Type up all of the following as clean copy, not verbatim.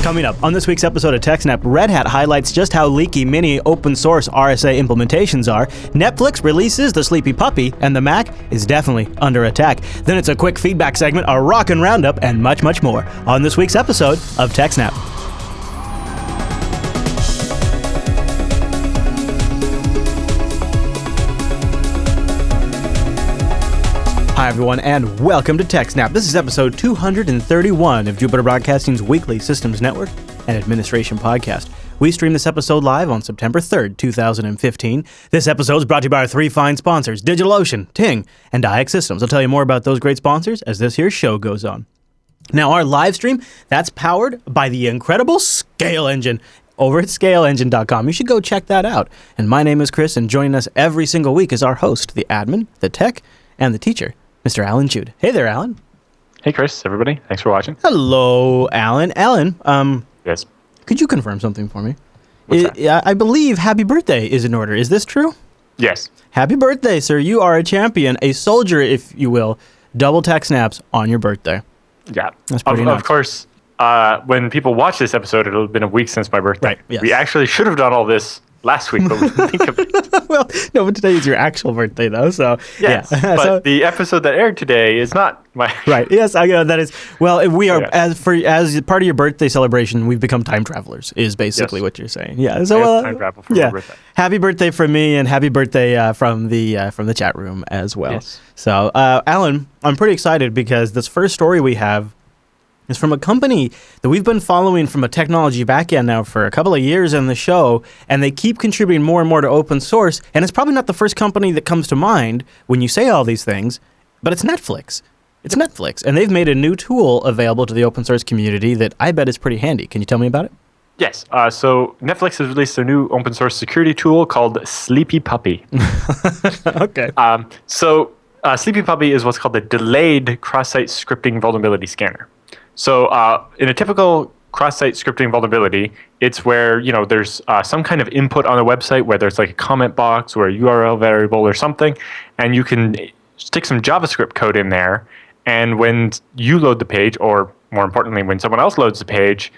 Coming up on this week's episode of TechSNAP, Red Hat highlights just how leaky many open source RSA implementations are, Netflix releases the Sleepy Puppy, and the Mac is definitely under attack. Then it's a quick feedback segment, a rockin' roundup, and much, much more on this week's episode of TechSNAP. Hi everyone, and welcome to TechSNAP. This is episode 231 of Jupiter Broadcasting's weekly Systems Network and Administration podcast. We stream this episode live on September 3rd, 2015. This episode is brought to you by our three fine sponsors, DigitalOcean, Ting, and iXsystems. I'll tell you more about those great sponsors as this here show goes on. Now, our live stream, that's powered by the incredible Scale Engine over at scaleengine.com. You should go check that out. And my name is Chris, and joining us every single week is our host, the admin, the tech, and the teacher, Mr. Alan Jude. Hey there, Alan. Hey, Chris, everybody. Thanks for watching. Hello, Alan. Alan, Yes. could you confirm something for me? What's that? I believe happy birthday is in order. Is this true? Yes. Happy birthday, sir. You are a champion, a soldier, if you will. Double tech snaps on your birthday. Yeah. That's pretty nuts. Of course, when people watch this episode, it'll have been a week since my birthday. Right, yes. We actually should have done all this last week, but we didn't think of it. Well, no, but today is your actual birthday, though, so Yes, yeah. but So- the episode that aired today is not my... right, yes, I know that is. Well, we are, Yeah. as part of your birthday celebration, we've become time travelers, is basically Yes. what you're saying. Yeah, so, I have time travel for my birthday. Happy birthday from me, and happy birthday from the chat room as well. Yes. So, Alan, I'm pretty excited because this first story we have is from a company that we've been following from a technology backend now for a couple of years in the show, and they keep contributing more and more to open source, and it's probably not the first company that comes to mind when you say all these things, but it's Netflix. It's Netflix, and they've made a new tool available to the open source community that I bet is pretty handy. Can you tell me about it? Yes. So Netflix has released a new open source security tool called Sleepy Puppy. Okay. Sleepy Puppy is what's called a delayed cross-site scripting vulnerability scanner. So in a typical cross-site scripting vulnerability, it's where there's some kind of input on a website, whether it's like a comment box or a URL variable or something, and you can stick some JavaScript code in there, and when you load the page, or more importantly, when someone else loads the page,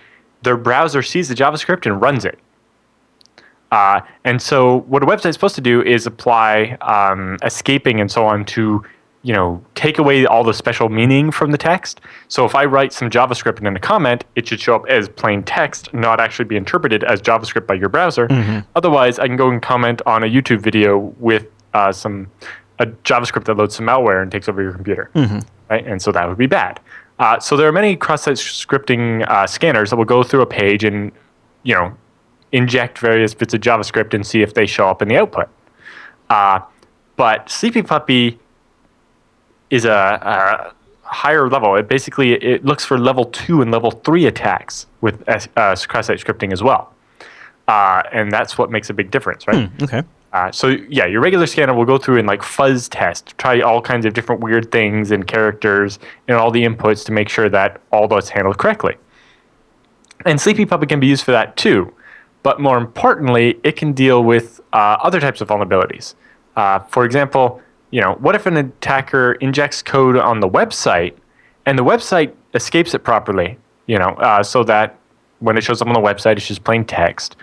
their browser sees the JavaScript and runs it. And so what a website's supposed to do is apply escaping and so on to take away all the special meaning from the text. So if I write some JavaScript in a comment, it should show up as plain text, not actually be interpreted as JavaScript by your browser. Mm-hmm. Otherwise, I can go and comment on a YouTube video with a JavaScript that loads some malware and takes over your computer. Mm-hmm. Right? And so that would be bad. So there are many cross-site scripting scanners that will go through a page and inject various bits of JavaScript and see if they show up in the output. But Sleepy Puppy is a higher level. It looks for level 2 and level 3 attacks with cross-site scripting as well. And that's what makes a big difference, right? Okay. Your regular scanner will go through and fuzz test, try all kinds of different weird things and characters and all the inputs to make sure that all that's handled correctly. And Sleepy Puppy can be used for that too. But more importantly, it can deal with other types of vulnerabilities. For example, what if an attacker injects code on the website and the website escapes it properly, so that when it shows up on the website, it's just plain text.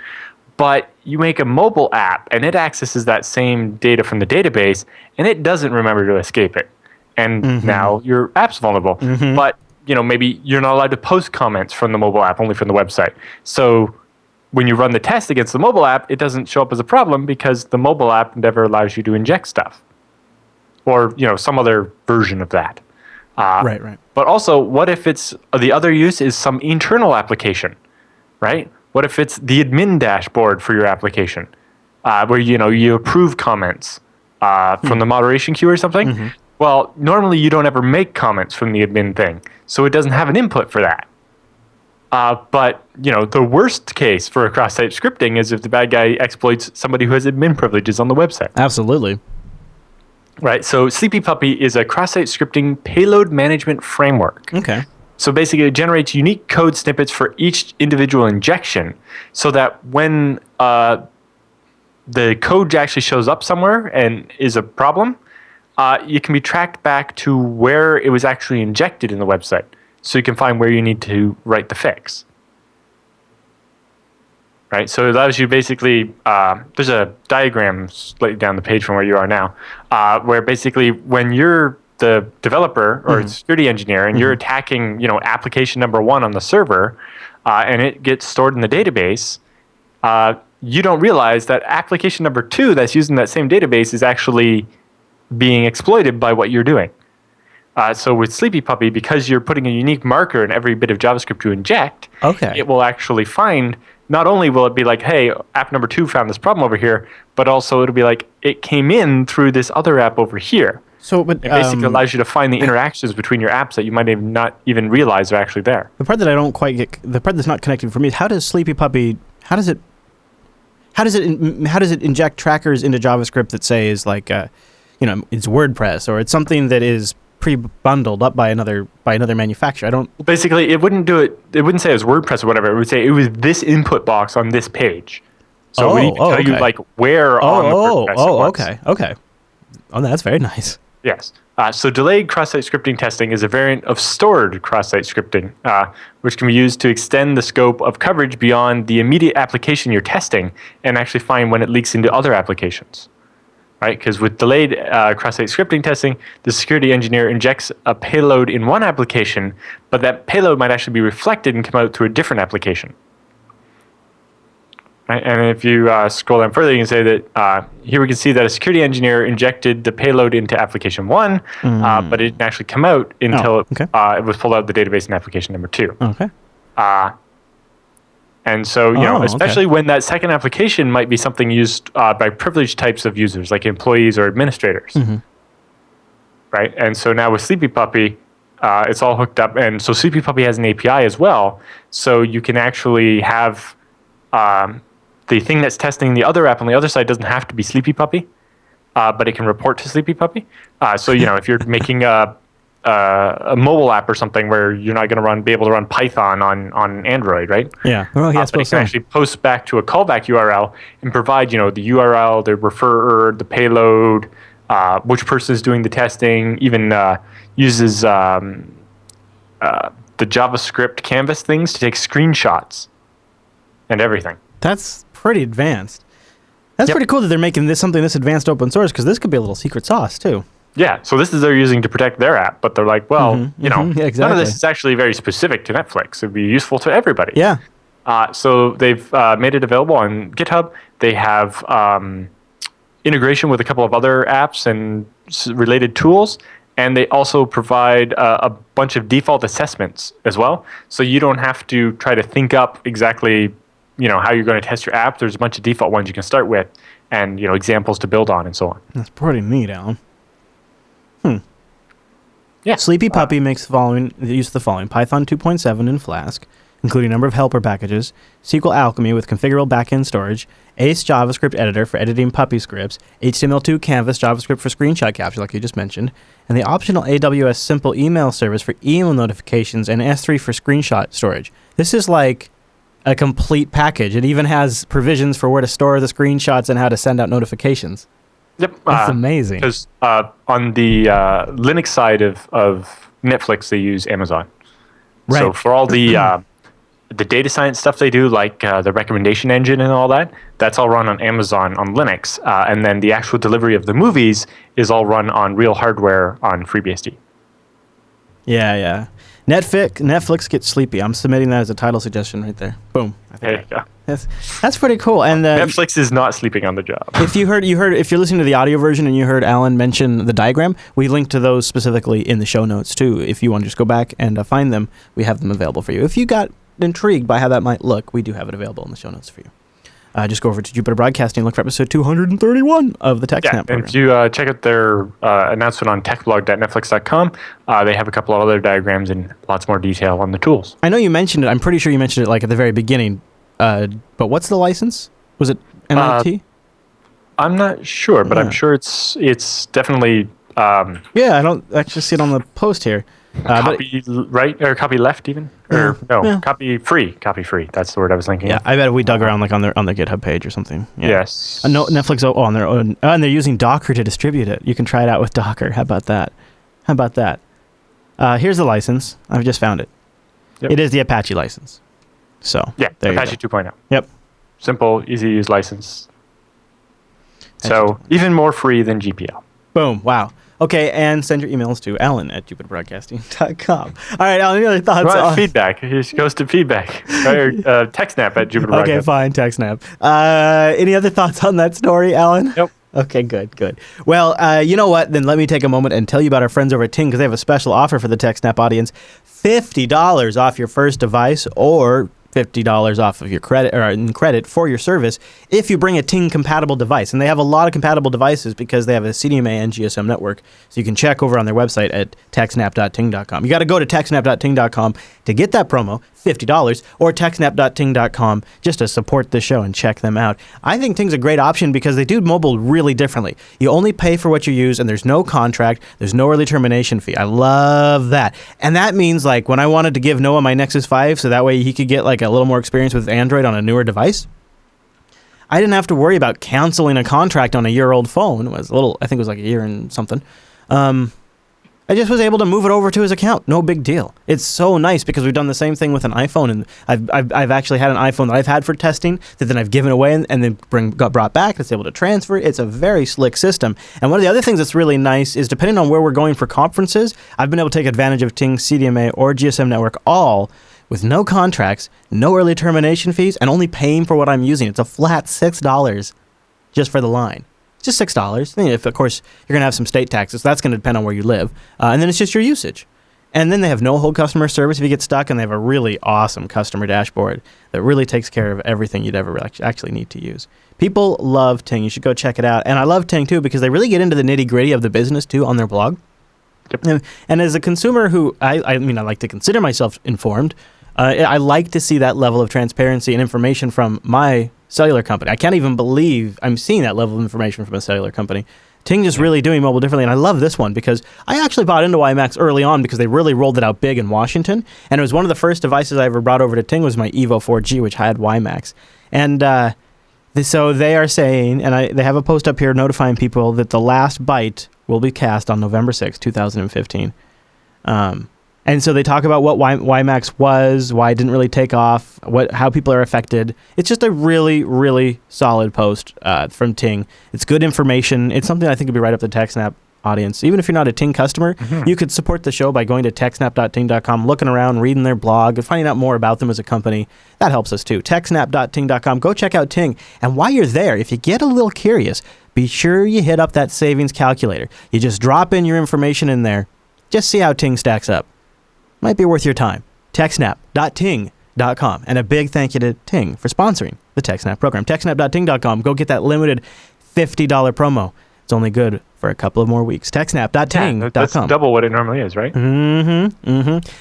But you make a mobile app and it accesses that same data from the database and it doesn't remember to escape it. And now your app's vulnerable. Mm-hmm. But, maybe you're not allowed to post comments from the mobile app, only from the website. So when you run the test against the mobile app, it doesn't show up as a problem because the mobile app never allows you to inject stuff. Or, some other version of that. Right. But also, what if it's the other use is some internal application, right? What if it's the admin dashboard for your application, where you approve comments from the moderation queue or something? Mm-hmm. Well, normally you don't ever make comments from the admin thing, so it doesn't have an input for that. But the worst case for a cross-site scripting is if the bad guy exploits somebody who has admin privileges on the website. Absolutely. Right. So Sleepy Puppy is a cross-site scripting payload management framework. Okay. So basically, it generates unique code snippets for each individual injection, so that when the code actually shows up somewhere and is a problem, it can be tracked back to where it was actually injected in the website. So you can find where you need to write the fix. right? So it allows you basically, there's a diagram slightly down the page from where you are now, where basically when you're the developer or security engineer and you're attacking, application number 1 on the server, and it gets stored in the database, you don't realize that application number 2 that's using that same database is actually being exploited by what you're doing. So with Sleepy Puppy, because you're putting a unique marker in every bit of JavaScript you inject, it will actually find, not only will it be like, hey, app number 2 found this problem over here, but also it'll be like, it came in through this other app over here. So, but it basically allows you to find the interactions between your apps that you might not even realize are actually there. The part that I don't quite get, the part that's not connecting for me is how does Sleepy Puppy, how does it inject trackers into JavaScript that say is like, it's WordPress or it's something that is pre-bundled up by another manufacturer? I don't. Basically, it wouldn't do it. It wouldn't say it was WordPress or whatever. It would say it was this input box on this page. So it would even tell you like where on the WordPress it was. Okay. Oh, that's very nice. Yes. So delayed cross-site scripting testing is a variant of stored cross-site scripting, which can be used to extend the scope of coverage beyond the immediate application you're testing and actually find when it leaks into other applications. Right? Because with delayed cross-site scripting testing, the security engineer injects a payload in one application, but that payload might actually be reflected and come out to a different application. Right? And if you scroll down further, you can say that here we can see that a security engineer injected the payload into application 1, but it didn't actually come out until it was pulled out of the database in application number 2. Okay. And so, especially when that second application might be something used by privileged types of users, like employees or administrators. Right? And so now with Sleepy Puppy, it's all hooked up. And so Sleepy Puppy has an API as well. So you can actually have the thing that's testing the other app on the other side doesn't have to be Sleepy Puppy, but it can report to Sleepy Puppy. So, if you're making a mobile app or something where you're not going to be able to run Python on Android, right? Yeah. Well, but it can actually post back to a callback URL and provide, the URL, the referrer, the payload, which person is doing the testing, even uses the JavaScript canvas things to take screenshots and everything. That's pretty advanced. That's pretty cool that they're making this something this advanced open source, because this could be a little secret sauce too. Yeah, so this is they're using to protect their app, but they're like, well, exactly. None of this is actually very specific to Netflix. It would be useful to everybody. Yeah. So they've made it available on GitHub. They have integration with a couple of other apps and related tools, and they also provide a bunch of default assessments as well. So you don't have to try to think up exactly, how you're going to test your app. There's a bunch of default ones you can start with, and examples to build on, and so on. That's pretty neat, Alan. Yeah. Sleepy Puppy makes use of the following: Python 2.7 in Flask, including a number of helper packages, SQL Alchemy with configurable backend storage, Ace JavaScript editor for editing puppy scripts, HTML2 Canvas JavaScript for screenshot capture, like you just mentioned, and the optional AWS simple email service for email notifications, and S3 for screenshot storage. This is like a complete package. It even has provisions for where to store the screenshots and how to send out notifications. Yep. That's amazing. Because on the Linux side of Netflix, they use Amazon. Right. So for all the data science stuff they do, like the recommendation engine and all that, that's all run on Amazon on Linux. And then the actual delivery of the movies is all run on real hardware on FreeBSD. Yeah. Netflix gets sleepy. I'm submitting that as a title suggestion right there. Boom. There you go. That's pretty cool. And Netflix is not sleeping on the job. If you're listening to the audio version and you heard Alan mention the diagram, we linked to those specifically in the show notes too. If you want to just go back and find them, we have them available for you. If you got intrigued by how that might look, we do have it available in the show notes for you. Just go over to Jupiter Broadcasting and look for episode 231 of the TechSNAP program. And if you check out their announcement on techblog.netflix.com, they have a couple of other diagrams and lots more detail on the tools. I know you mentioned it. I'm pretty sure you mentioned it like at the very beginning. But what's the license? Was it MIT? I'm not sure, but I'm sure it's definitely... I don't actually see it on the post here. Copy right or copy left even? Copy free. Copy free. That's the word I was thinking. Yeah, I bet we dug around like on their GitHub page or something. Yeah. Yes. No, Netflix on their own, and they're using Docker to distribute it. You can try it out with Docker. How about that? Here's the license. I've just found it. Yep. It is the Apache license. So yeah, Apache 2.0. Yep. simple, easy to use license. So even more free than GPL. Boom. Wow. Okay, and send your emails to alan@jupiterbroadcasting.com. All right, Alan, any other thoughts? Feedback. It goes to feedback. Or TechSNAP at Jupiter Okay, fine, TechSNAP. Any other thoughts on that story, Alan? Nope. Okay, good. Well, you know what? Then let me take a moment and tell you about our friends over at Ting, because they have a special offer for the TechSNAP audience. $50 off your first device, or $50 off of your credit or in credit for your service if you bring a Ting compatible device. And they have a lot of compatible devices because they have a CDMA and GSM network. So you can check over on their website at techsnap.ting.com. You got to go to techsnap.ting.com to get that promo, $50, or techsnap.ting.com just to support the show and check them out. I think Ting's a great option because they do mobile really differently. You only pay for what you use, and there's no contract, there's no early termination fee. I love that. And that means, like, when I wanted to give Noah my Nexus 5 so that way he could get like a little more experience with Android on a newer device, I didn't have to worry about canceling a contract on a year-old phone. It was I think it was like a year and something. I just was able to move it over to his account. No big deal. It's so nice because we've done the same thing with an iPhone, and I've actually had an iPhone that I've had for testing that then I've given away and then got brought back. It's able to transfer. It's a very slick system. And one of the other things that's really nice is, depending on where we're going for conferences, I've been able to take advantage of Ting's CDMA or GSM network, all with no contracts, no early termination fees, and only paying for what I'm using. It's a flat $6 just for the line. Just $6. And if, of course, you're going to have some state taxes, so that's going to depend on where you live. And then it's just your usage. And then they have no hold customer service if you get stuck, and they have a really awesome customer dashboard that really takes care of everything you'd ever actually need to use. People love Ting. You should go check it out. And I love Ting, too, because they really get into the nitty-gritty of the business, too, on their blog. Yep. And as a consumer who, I mean, I like to consider myself informed, I like to see that level of transparency and information from my cellular company. I can't even believe I'm seeing that level of information from a cellular company. Ting just really doing mobile differently, and I love this one because I actually bought into WiMAX early on because they really rolled it out big in Washington, and it was one of the first devices I ever brought over to Ting was my Evo 4G, which had WiMAX. And so they are saying, and they have a post up here notifying people that the last byte will be cast on November 6, 2015. And so they talk about what WiMAX was, why it didn't really take off, how people are affected. It's just a really, really solid post from Ting. It's good information. It's something I think would be right up the TechSNAP audience. Even if you're not a Ting customer, you could support the show by going to techsnap.ting.com, looking around, reading their blog, and finding out more about them as a company. That helps us too. Techsnap.ting.com. Go check out Ting. And while you're there, if you get a little curious, be sure you hit up that savings calculator. You just drop in your information in there. Just see how Ting stacks up. Might be worth your time. TechSNAP.ting.com. And a big thank you to Ting for sponsoring the TechSNAP program. TechSNAP.ting.com. Go get that limited $50 promo. It's only good for a couple of more weeks. TechSNAP.ting.com. Yeah, that's double what it normally is, right? And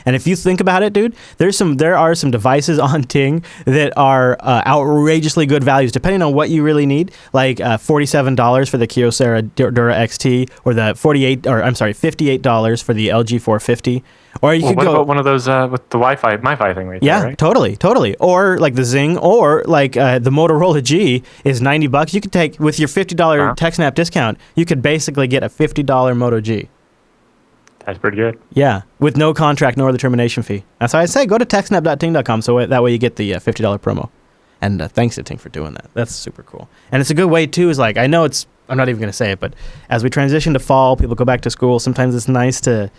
if you think about it, dude, there are some devices on Ting that are outrageously good values, depending on what you really need. Like $47 for the Kyocera Dura XT, or the $58 for the LG 450. Or you could what go about one of those with the Wi-Fi, MiFi thing right there, right? Totally. Or like the Zing, or like the Motorola G is $90. You could take, with your $50 TechSNAP discount, you could basically get a $50 Moto G. That's pretty good. Yeah, with no contract, no early termination fee. That's why I say go to techsnap.ting.com so that way you get the $50 promo. And thanks to Ting for doing that. That's super cool. And it's a good way too, is like, I know I'm not even going to say it, but as we transition to fall, people go back to school, sometimes it's nice to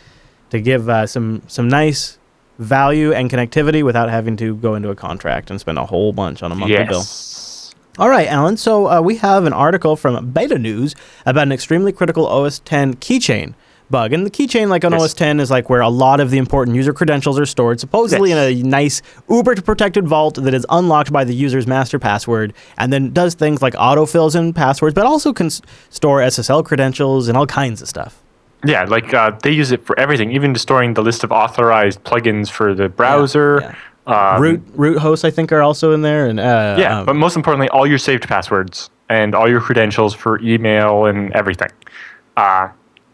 give some nice value and connectivity without having to go into a contract and spend a whole bunch on a monthly bill. All right, Alan. So we have an article from Beta News about an extremely critical OS X keychain bug. And the keychain, like on OS X, is like where a lot of the important user credentials are stored, supposedly in a nice uber-protected vault that is unlocked by the user's master password, and then does things like autofills in passwords, but also can store SSL credentials and all kinds of stuff. Yeah, like they use it for everything, even to storing the list of authorized plugins for the browser. Root hosts, I think, are also in there. And but most importantly, all your saved passwords and all your credentials for email and everything.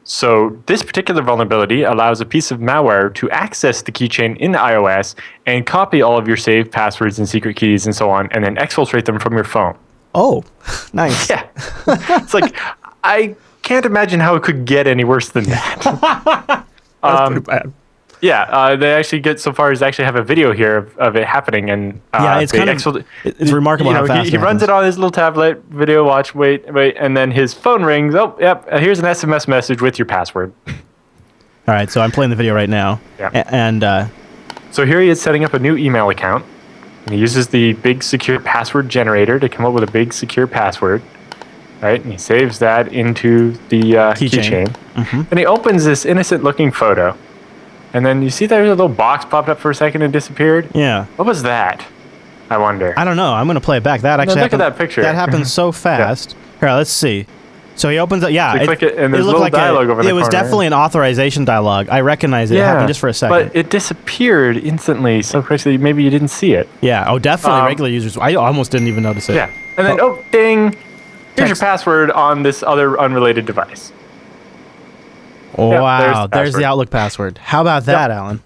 So this particular vulnerability allows a piece of malware to access the keychain in iOS and copy all of your saved passwords and secret keys and so on, and then exfiltrate them from your phone. Oh, nice. Yeah. It's like, I can't imagine how it could get any worse than that. That's pretty bad. Yeah, they actually get so far as actually have a video here of it happening, and it's remarkable how fast he runs it on his little tablet, video watch, wait, and then his phone rings. Oh, yep, here's an SMS message with your password. All right, so I'm playing the video right now, and so here he is setting up a new email account, and he uses the big secure password generator to come up with a big secure password. Right, and he saves that into the keychain, and he opens this innocent-looking photo. And then you see there's a little box popped up for a second and disappeared? Yeah. What was that? I wonder. I don't know. I'm going to play it back. That actually look at that picture. That happened so fast. Here, let's see. So he opens it. Yeah. So click it, and there's a little dialogue over the corner. It was definitely an authorization dialogue. I recognize it. It happened just for a second. But it disappeared instantly so quickly maybe you didn't see it. Yeah. Oh, definitely regular users. I almost didn't even notice it. Yeah. And then, ding. Here's your password on this other unrelated device. Wow. There's the Outlook password. How about that, Alan?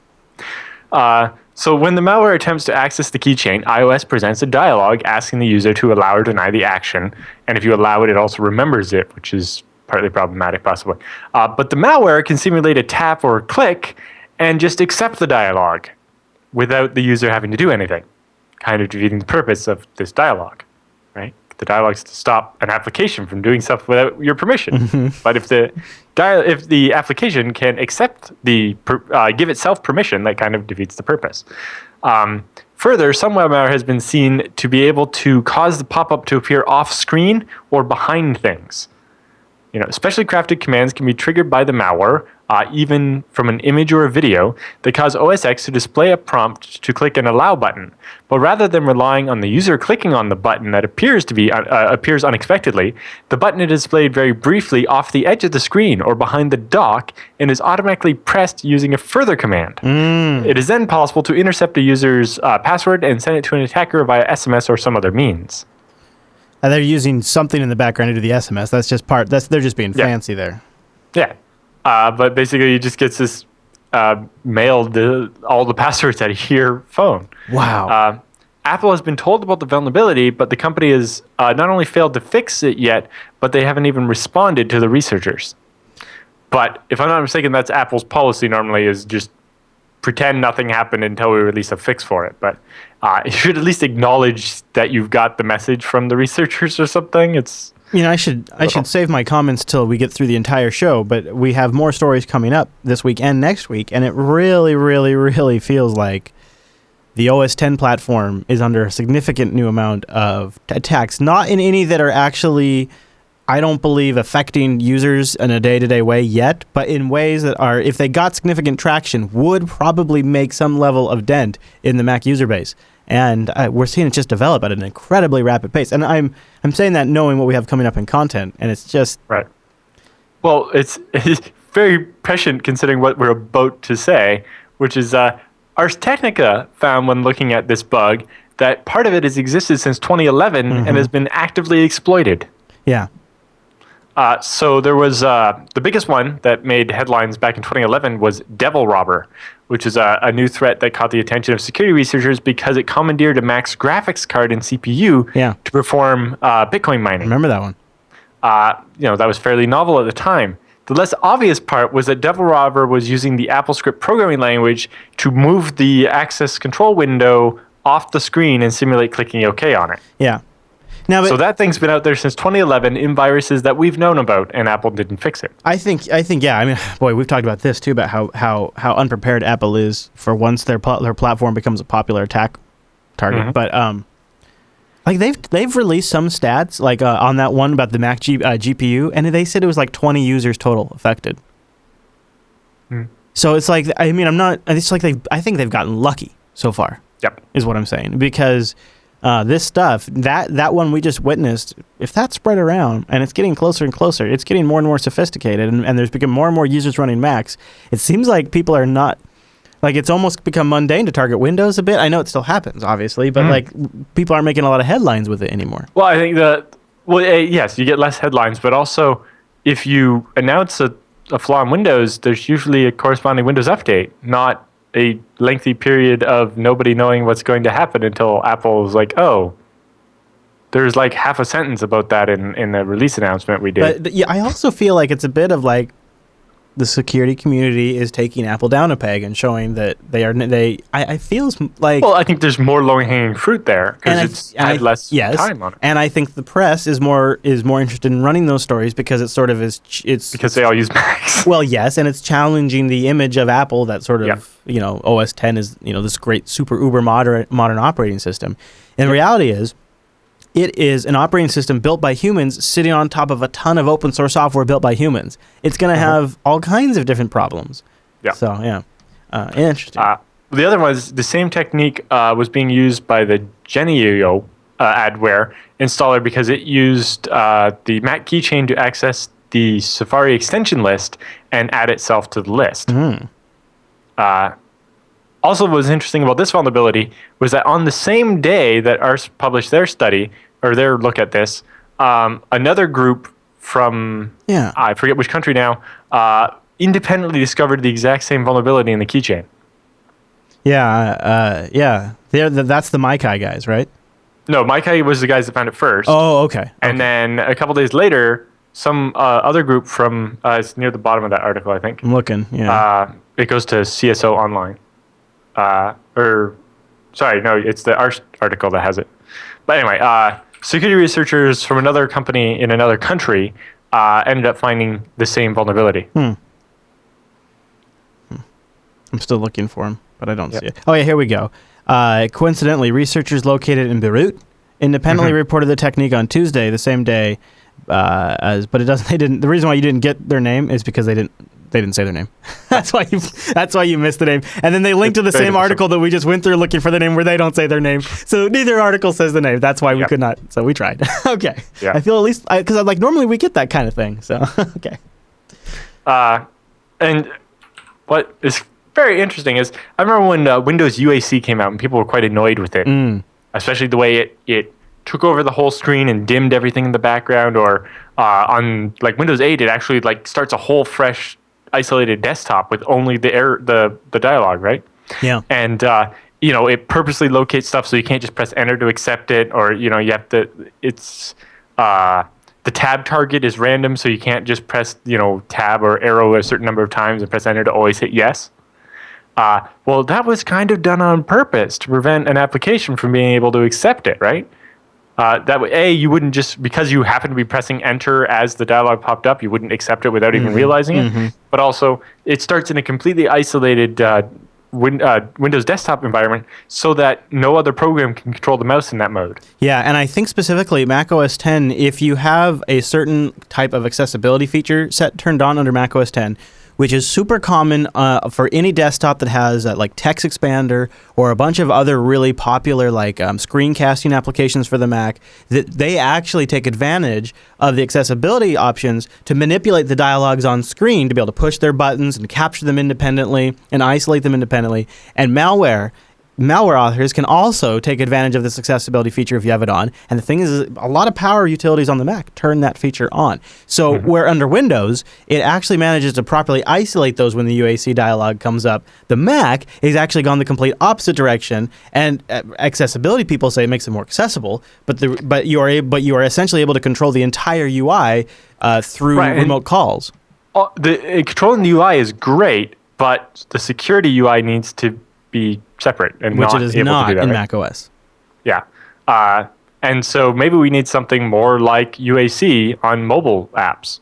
So when the malware attempts to access the keychain, iOS presents a dialog asking the user to allow or deny the action. And if you allow it, it also remembers it, which is partly problematic, possibly. But the malware can simulate a tap or a click and just accept the dialog without the user having to do anything, kind of defeating the purpose of this dialog, right? The dialog is to stop an application from doing stuff without your permission. But if the application can accept give itself permission, that kind of defeats the purpose. Further, some webmalware has been seen to be able to cause the pop-up to appear off-screen or behind things. Specially crafted commands can be triggered by the malware, even from an image or a video, that cause OS X to display a prompt to click an allow button. But rather than relying on the user clicking on the button that appears unexpectedly, the button is displayed very briefly off the edge of the screen or behind the dock and is automatically pressed using a further command. It is then possible to intercept a user's password and send it to an attacker via SMS or some other means. And they're using something in the background to do the SMS. That's just they're just being fancy there. Yeah. But basically, he just gets this mailed all the passwords out of your phone. Wow. Apple has been told about the vulnerability, but the company has not only failed to fix it yet, but they haven't even responded to the researchers. But if I'm not mistaken, that's Apple's policy normally, is just pretend nothing happened until we release a fix for it. But you should at least acknowledge that you've got the message from the researchers or something. I should save my comments till we get through the entire show, but we have more stories coming up this week and next week, and it really, really, really feels like the OS X platform is under a significant new amount of attacks, not in any that are actually, I don't believe, affecting users in a day-to-day way yet, but in ways that are, if they got significant traction, would probably make some level of dent in the Mac user base. And we're seeing it just develop at an incredibly rapid pace. And I'm saying that knowing what we have coming up in content, and it's just... Right. Well, it's very prescient considering what we're about to say, which is Ars Technica found when looking at this bug that part of it has existed since 2011 and has been actively exploited. Yeah. So there was the biggest one that made headlines back in 2011 was Devil Robber, which is a new threat that caught the attention of security researchers because it commandeered a Mac's graphics card and CPU to perform Bitcoin mining. Remember that one? That was fairly novel at the time. The less obvious part was that Devil Robber was using the AppleScript programming language to move the access control window off the screen and simulate clicking OK on it. Yeah. So that thing's been out there since 2011 in viruses that we've known about, and Apple didn't fix it. I think, yeah. I mean, boy, we've talked about this too, about how unprepared Apple is for once their platform becomes a popular attack target. But like they've released some stats, like on that one about the Mac GPU, and they said it was like 20 users total affected. So it's like, I mean, I think they've gotten lucky so far. Yep, is what I'm saying, because. This stuff, that one we just witnessed, if that spread around and it's getting closer and closer, it's getting more and more sophisticated, and there's become more and more users running Macs, it seems like people are not, like it's almost become mundane to target Windows a bit. I know it still happens, obviously, but like people aren't making a lot of headlines with it anymore. Well, I think yes, you get less headlines, but also if you announce a flaw in Windows, there's usually a corresponding Windows update, not a lengthy period of nobody knowing what's going to happen until Apple's like, oh, there's like half a sentence about that in the release announcement we did. But yeah, I also feel like it's a bit of like, the security community is taking Apple down a peg and showing that I feel like... Well, I think there's more low-hanging fruit there because it's had less time on it. And I think the press is more interested in running those stories because it sort of is... It's because they all use Macs. Well, yes, and it's challenging the image of Apple that sort of, OS X is, this great super uber modern operating system. And the reality is, it is an operating system built by humans sitting on top of a ton of open source software built by humans. It's going to have all kinds of different problems. Yeah. So, interesting. The other one is the same technique was being used by the Genio adware installer because it used the Mac keychain to access the Safari extension list and add itself to the list. Also, what was interesting about this vulnerability was that on the same day that ARS published their study, or their look at this, another group from, I forget which country now, independently discovered the exact same vulnerability in the keychain. That's the Maikai guys, right? No, Maikai was the guys that found it first. Oh, okay. And then a couple days later, some other group from, it's near the bottom of that article, I think. I'm looking, it goes to CSO Online. It's the ARS article that has it. But anyway, security researchers from another company in another country ended up finding the same vulnerability. I'm still looking for them, but I don't see it. Oh, yeah, here we go. Coincidentally, researchers located in Beirut independently reported the technique on Tuesday, the same day but it doesn't. They didn't. The reason why you didn't get their name is because they didn't say their name. That's why you missed the name. And then they linked to the same article that we just went through looking for the name where they don't say their name. So neither article says the name. That's why we could not. So we tried. Okay. Yeah. I feel at least because normally we get that kind of thing. So okay. And what is very interesting is I remember when Windows UAC came out and people were quite annoyed with it, especially the way it took over the whole screen and dimmed everything in the background, or on Windows 8 it actually starts a whole fresh isolated desktop with only the dialogue, right? Yeah. And it purposely locates stuff so you can't just press enter to accept it, or you have to. It's the tab target is random, so you can't just press tab or arrow a certain number of times and press enter to always hit yes. Well, that was kind of done on purpose to prevent an application from being able to accept it, right? That way, you wouldn't just, because you happen to be pressing enter as the dialog popped up, you wouldn't accept it without even realizing it. But also, it starts in a completely isolated Windows desktop environment so that no other program can control the mouse in that mode. Yeah, and I think specifically Mac OS X, if you have a certain type of accessibility feature set turned on under Mac OS X, which is super common for any desktop that has Text Expander or a bunch of other really popular screencasting applications for the Mac, that they actually take advantage of the accessibility options to manipulate the dialogues on screen to be able to push their buttons and capture them independently and isolate them independently. And malware authors can also take advantage of this accessibility feature if you have it on. And the thing is, a lot of power utilities on the Mac turn that feature on. So where under Windows, it actually manages to properly isolate those when the UAC dialog comes up. The Mac has actually gone the complete opposite direction. And accessibility people say it makes it more accessible, but you are essentially able to control the entire UI through remote calls. Controlling the UI is great, but the security UI needs to be separate and which not it is able not to do that, in right? Mac OS. Yeah. And so maybe we need something more like UAC on mobile apps,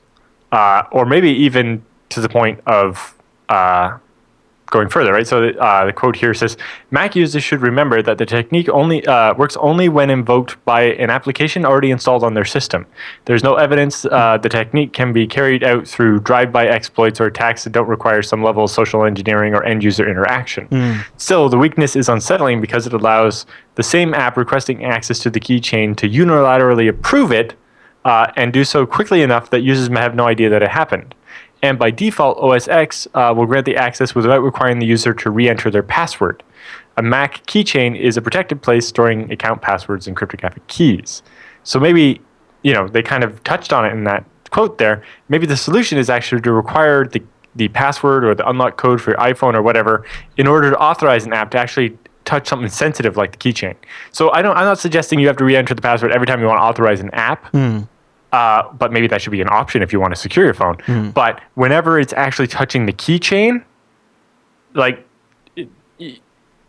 or maybe even to the point of going further, right? So the quote here says, Mac users should remember that the technique only works only when invoked by an application already installed on their system. There's no evidence the technique can be carried out through drive-by exploits or attacks that don't require some level of social engineering or end-user interaction. Still, the weakness is unsettling because it allows the same app requesting access to the keychain to unilaterally approve it and do so quickly enough that users may have no idea that it happened. And by default, OS X will grant the access without requiring the user to re-enter their password. A Mac keychain is a protected place storing account passwords and cryptographic keys. So maybe, they kind of touched on it in that quote there. Maybe the solution is actually to require the password or the unlock code for your iPhone or whatever in order to authorize an app to actually touch something sensitive like the keychain. So I'm not suggesting you have to re-enter the password every time you want to authorize an app. but maybe that should be an option if you want to secure your phone. But whenever it's actually touching the keychain, like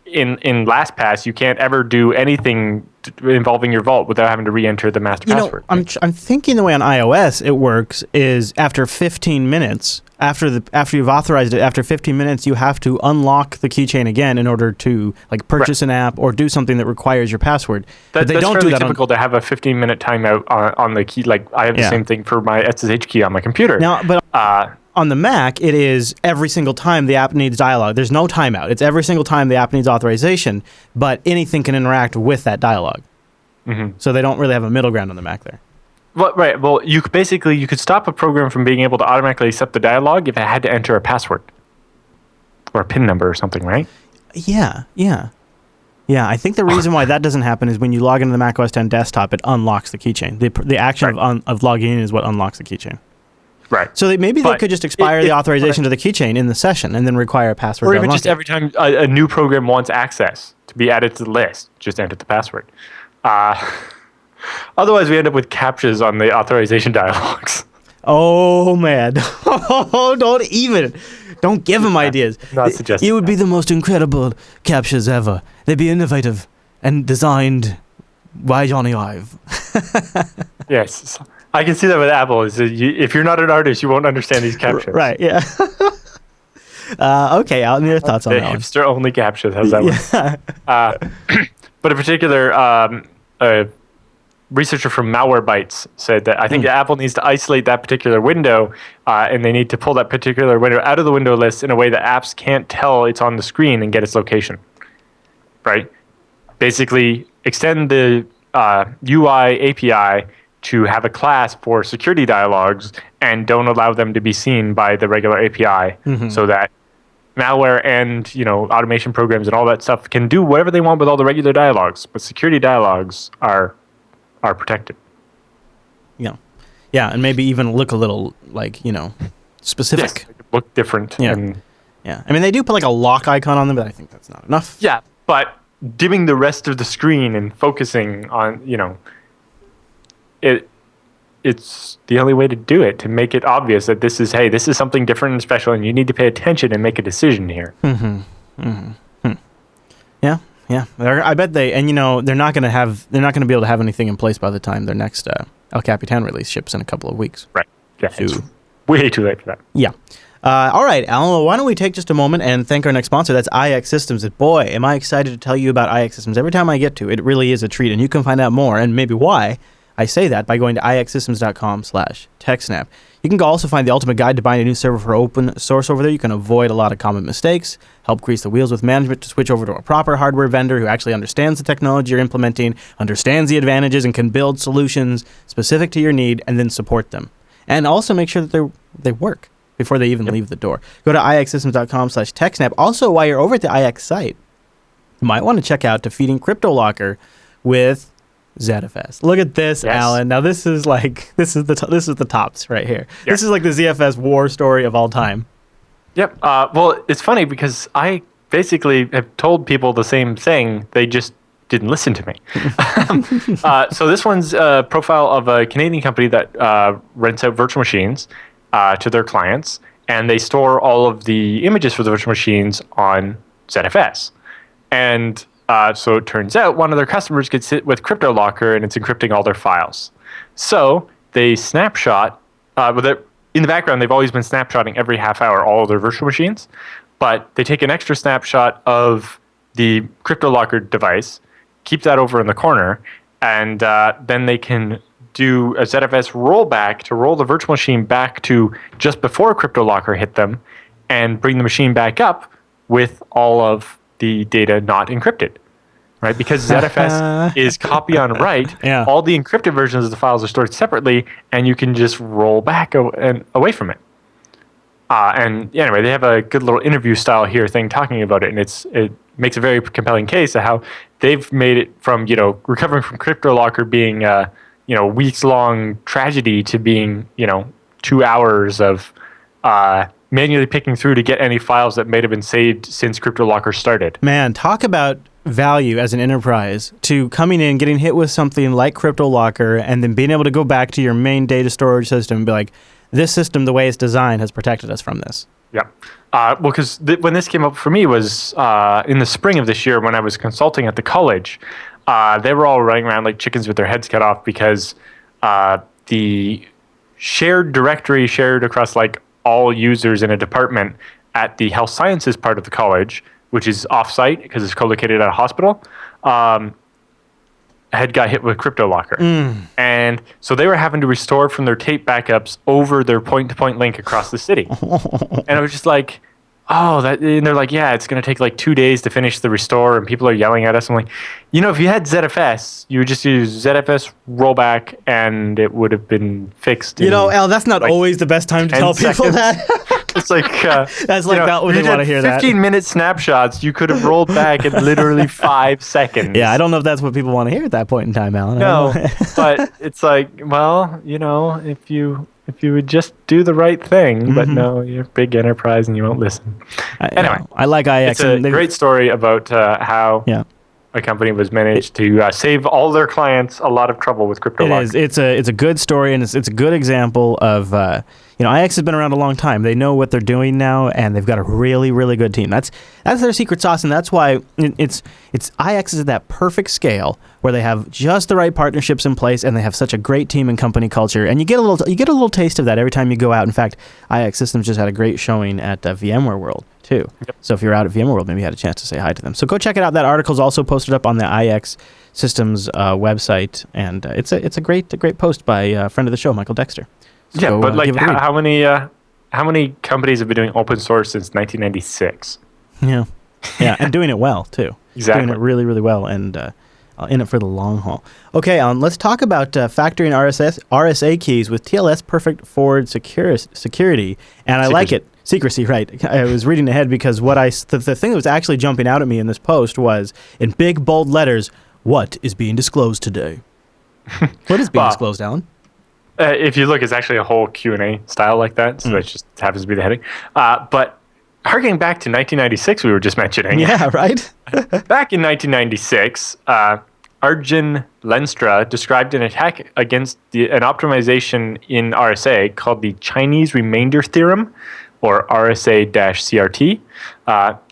in LastPass, you can't ever do anything involving your vault without having to re-enter the master password. I'm thinking the way on iOS it works is after 15 minutes, after you've authorized it, after 15 minutes, you have to unlock the keychain again in order to like purchase an app or do something that requires your password. But they that's don't fairly do that typical to have a 15-minute timeout on the key. Like I have the same thing for my SSH key on my computer. Now, but on the Mac, it is every single time the app needs dialogue. There's no timeout. It's every single time the app needs authorization, but anything can interact with that dialogue. So they don't really have a middle ground on the Mac there. Well, right. Well, you could stop a program from being able to automatically accept the dialogue if it had to enter a password or a PIN number or something, right? Yeah. I think the reason why that doesn't happen is when you log into the Mac OS X desktop, it unlocks the keychain. The action of logging in is what unlocks the keychain. Right. So they could just expire the authorization to the keychain in the session and then require a password. Or even just every time a new program wants access to be added to the list, just enter the password. Otherwise, we end up with CAPTCHAs on the authorization dialogues. Oh, man. Don't give them ideas. Not suggesting it would be the most incredible CAPTCHAs ever. They'd be innovative and designed by Johnny Ive. Yes. I can see that with Apple. If you're not an artist, you won't understand these CAPTCHAs. Right, yeah. Okay, Alan, your thoughts on that one? Hipster-only CAPTCHAs. How's that work? But in particular, a researcher from Malwarebytes said that I think Apple needs to isolate that particular window, and they need to pull that particular window out of the window list in a way that apps can't tell it's on the screen and get its location. Right? Basically, extend the UI API to have a class for security dialogues and don't allow them to be seen by the regular API so that malware and automation programs and all that stuff can do whatever they want with all the regular dialogues, but security dialogues are protected. Yeah, and maybe even look a little specific. Yes, look different. Yeah. I mean, they do put like a lock icon on them, but I think that's not enough. Yeah, but dimming the rest of the screen and focusing on it's the only way to do it, to make it obvious that this is something different and special, and you need to pay attention and make a decision here. Yeah. I bet they're not going to be able to have anything in place by the time their next El Capitan release ships in a couple of weeks. Right. Yeah. It's way too late for that. Yeah. All right, Alan, why don't we take just a moment and thank our next sponsor. That's iXsystems. And boy, am I excited to tell you about iXsystems. Every time I get to it, it really is a treat, and you can find out more and maybe why I say that by going to iXsystems.com/TechSNAP. You can also find the ultimate guide to buying a new server for open source over there. You can avoid a lot of common mistakes, help grease the wheels with management to switch over to a proper hardware vendor who actually understands the technology you're implementing, understands the advantages, and can build solutions specific to your need and then support them. And also make sure that they work before they even leave the door. Go to iXsystems.com/TechSNAP. Also, while you're over at the iX site, you might want to check out Defeating CryptoLocker with ZFS. Look at this, yes. Alan. Now this is the tops right here. Yep. This is like the ZFS war story of all time. Yep. Well, it's funny because I basically have told people the same thing. They just didn't listen to me. So this one's a profile of a Canadian company that rents out virtual machines to their clients, and they store all of the images for the virtual machines on ZFS. And so it turns out one of their customers could sit with CryptoLocker and it's encrypting all their files. So they snapshot, in the background, they've always been snapshotting every half hour all of their virtual machines, but they take an extra snapshot of the CryptoLocker device, keep that over in the corner, and then they can do a ZFS rollback to roll the virtual machine back to just before CryptoLocker hit them and bring the machine back up with all of the data not encrypted, right? Because ZFS is copy on write. Yeah. All the encrypted versions of the files are stored separately, and you can just roll back away from it. And anyway, they have a good little interview style here thing talking about it, and it makes a very compelling case of how they've made it from recovering from CryptoLocker being weeks long tragedy to being 2 hours of manually picking through to get any files that may have been saved since CryptoLocker started. Man, talk about value as an enterprise to coming in, getting hit with something like CryptoLocker, and then being able to go back to your main data storage system and be like, this system, the way it's designed, has protected us from this. Yeah. Well, because when this came up for me was in the spring of this year when I was consulting at the college. They were all running around like chickens with their heads cut off because the shared directory shared across like all users in a department at the health sciences part of the college, which is offsite because it's co-located at a hospital, had got hit with CryptoLocker. And so they were having to restore from their tape backups over their point-to-point link across the city. And I was just like, and they're like, yeah, it's going to take like 2 days to finish the restore, and people are yelling at us. I'm like, if you had ZFS, you would just use ZFS rollback, and it would have been fixed. Al, that's not always the best time to tell people that. It's like that's like not when they want to hear that. 15-minute snapshots, you could have rolled back in literally 5 seconds. Yeah, I don't know if that's what people want to hear at that point in time, Alan. No, but it's like, well, if you would just do the right thing, but no, you're a big enterprise and you won't listen. Anyway, I like iX. It's a great story about how a company was managed to save all their clients a lot of trouble with CryptoLocker. It is. It's a good story, and it's a good example of iX has been around a long time. They know what they're doing now, and they've got a really, really good team. That's their secret sauce, and that's why it's iX is at that perfect scale where they have just the right partnerships in place, and they have such a great team and company culture. And you get a little taste of that every time you go out. In fact, iXsystems just had a great showing at VMware World too. Yep. So if you're out at VMware World, maybe you had a chance to say hi to them. So go check it out. That article's also posted up on the iXsystems website, and it's a great post by a friend of the show, Michael Dexter. So, but like how many companies have been doing open source since 1996? Yeah, and doing it well too. Exactly, doing it really, really well, and in it for the long haul. Okay, Alan, let's talk about factoring RSA keys with TLS Perfect Forward Security, and I like it. Secrecy, right. I was reading ahead because the thing that was actually jumping out at me in this post was, in big, bold letters, what is being disclosed today? What is being disclosed, Alan? If you look, it's actually a whole Q&A style like that, so that just happens to be the heading. But harking back to 1996, we were just mentioning. Yeah, right? Back in 1996, Arjun Lenstra described an attack against an optimization in RSA called the Chinese Remainder Theorem, or RSA-CRT.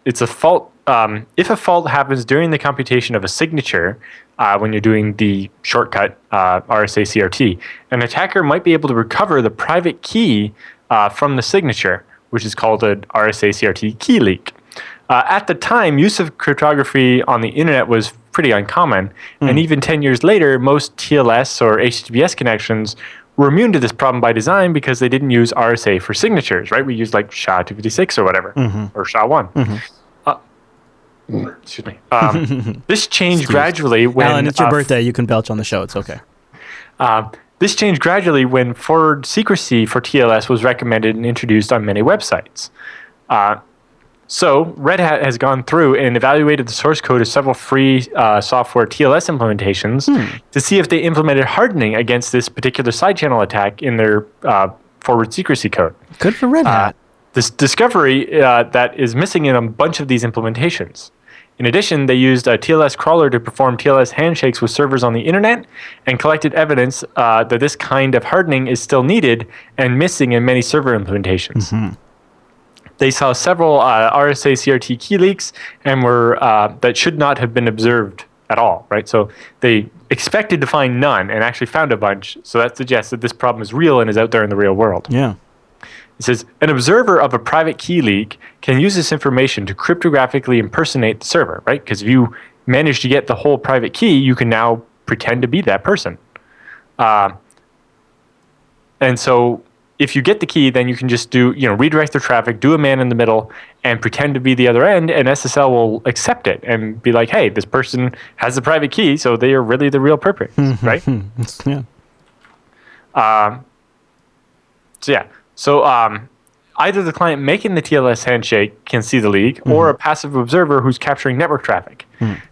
It's a fault. If a fault happens during the computation of a signature, when you're doing the shortcut RSA-CRT, an attacker might be able to recover the private key from the signature, which is called an RSA-CRT key leak. At the time, use of cryptography on the internet was pretty uncommon, and even 10 years later, most TLS or HTTPS connections were immune to this problem by design because they didn't use RSA for signatures, right? We used like SHA-256 or whatever, or SHA-1. Excuse me. This changed gradually when... Alan, it's your birthday. You can belch on the show. It's okay. This changed gradually when forward secrecy for TLS was recommended and introduced on many websites. So Red Hat has gone through and evaluated the source code of several free software TLS implementations to see if they implemented hardening against this particular side channel attack in their forward secrecy code. Good for Red Hat. This discovery that is missing in a bunch of these implementations. In addition, they used a TLS crawler to perform TLS handshakes with servers on the internet and collected evidence that this kind of hardening is still needed and missing in many server implementations. They saw several RSA CRT key leaks and were that should not have been observed at all, right? So they expected to find none and actually found a bunch. So that suggests that this problem is real and is out there in the real world. Yeah. It says, an observer of a private key leak can use this information to cryptographically impersonate the server, right? Because if you manage to get the whole private key, you can now pretend to be that person. And so if you get the key, then you can just redirect the traffic, do a man in the middle, and pretend to be the other end, and SSL will accept it and be like, hey, this person has the private key, so they are really the real perpetrator, right? Yeah. So either the client making the TLS handshake can see the leak, or a passive observer who's capturing network traffic.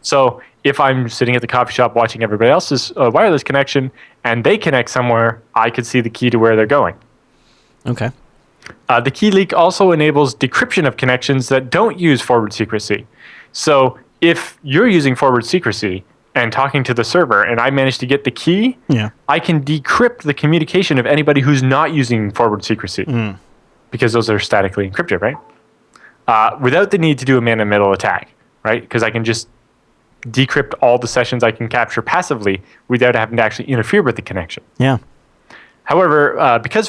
So if I'm sitting at the coffee shop watching everybody else's wireless connection, and they connect somewhere, I could see the key to where they're going. Okay. The key leak also enables decryption of connections that don't use forward secrecy. So if you're using forward secrecy and talking to the server and I manage to get the key, I can decrypt the communication of anybody who's not using forward secrecy because those are statically encrypted, right? Without the need to do a man-in-the-middle attack, right? Because I can just decrypt all the sessions I can capture passively without having to actually interfere with the connection. Yeah. However, because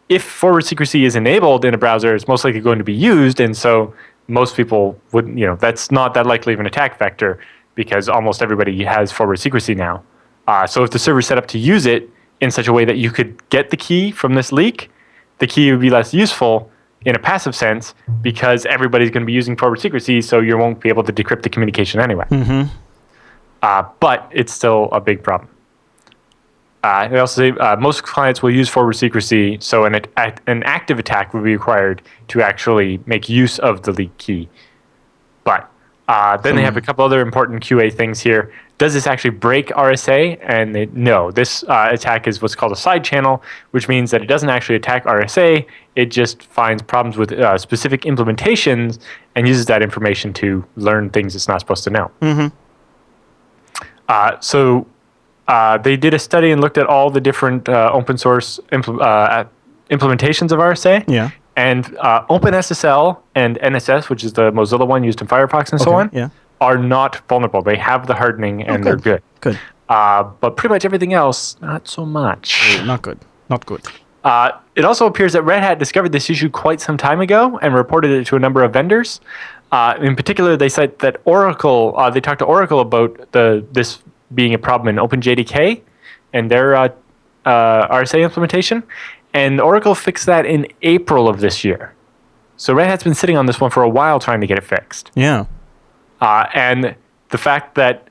if forward secrecy is enabled in a browser, it's most likely going to be used, and so most people wouldn't, that's not that likely of an attack vector because almost everybody has forward secrecy now. So if the server is set up to use it in such a way that you could get the key from this leak, the key would be less useful in a passive sense because everybody's going to be using forward secrecy, so you won't be able to decrypt the communication anyway. But it's still a big problem. They also say most clients will use forward secrecy, so an active attack will be required to actually make use of the leak key. But then they have a couple other important QA things here. Does this actually break RSA? And no, this attack is what's called a side channel, which means that it doesn't actually attack RSA. It just finds problems with specific implementations and uses that information to learn things it's not supposed to know. So they did a study and looked at all the different open source implementations of RSA. Yeah. And OpenSSL and NSS, which is the Mozilla one used in Firefox and so on, are not vulnerable. They have the hardening and they're good. Good. But pretty much everything else, not so much. Not good. Not good. It also appears that Red Hat discovered this issue quite some time ago and reported it to a number of vendors. In particular, they cite that Oracle, they talked to Oracle about this being a problem in OpenJDK and their RSA implementation. And Oracle fixed that in April of this year. So Red Hat's been sitting on this one for a while trying to get it fixed. Yeah. And the fact that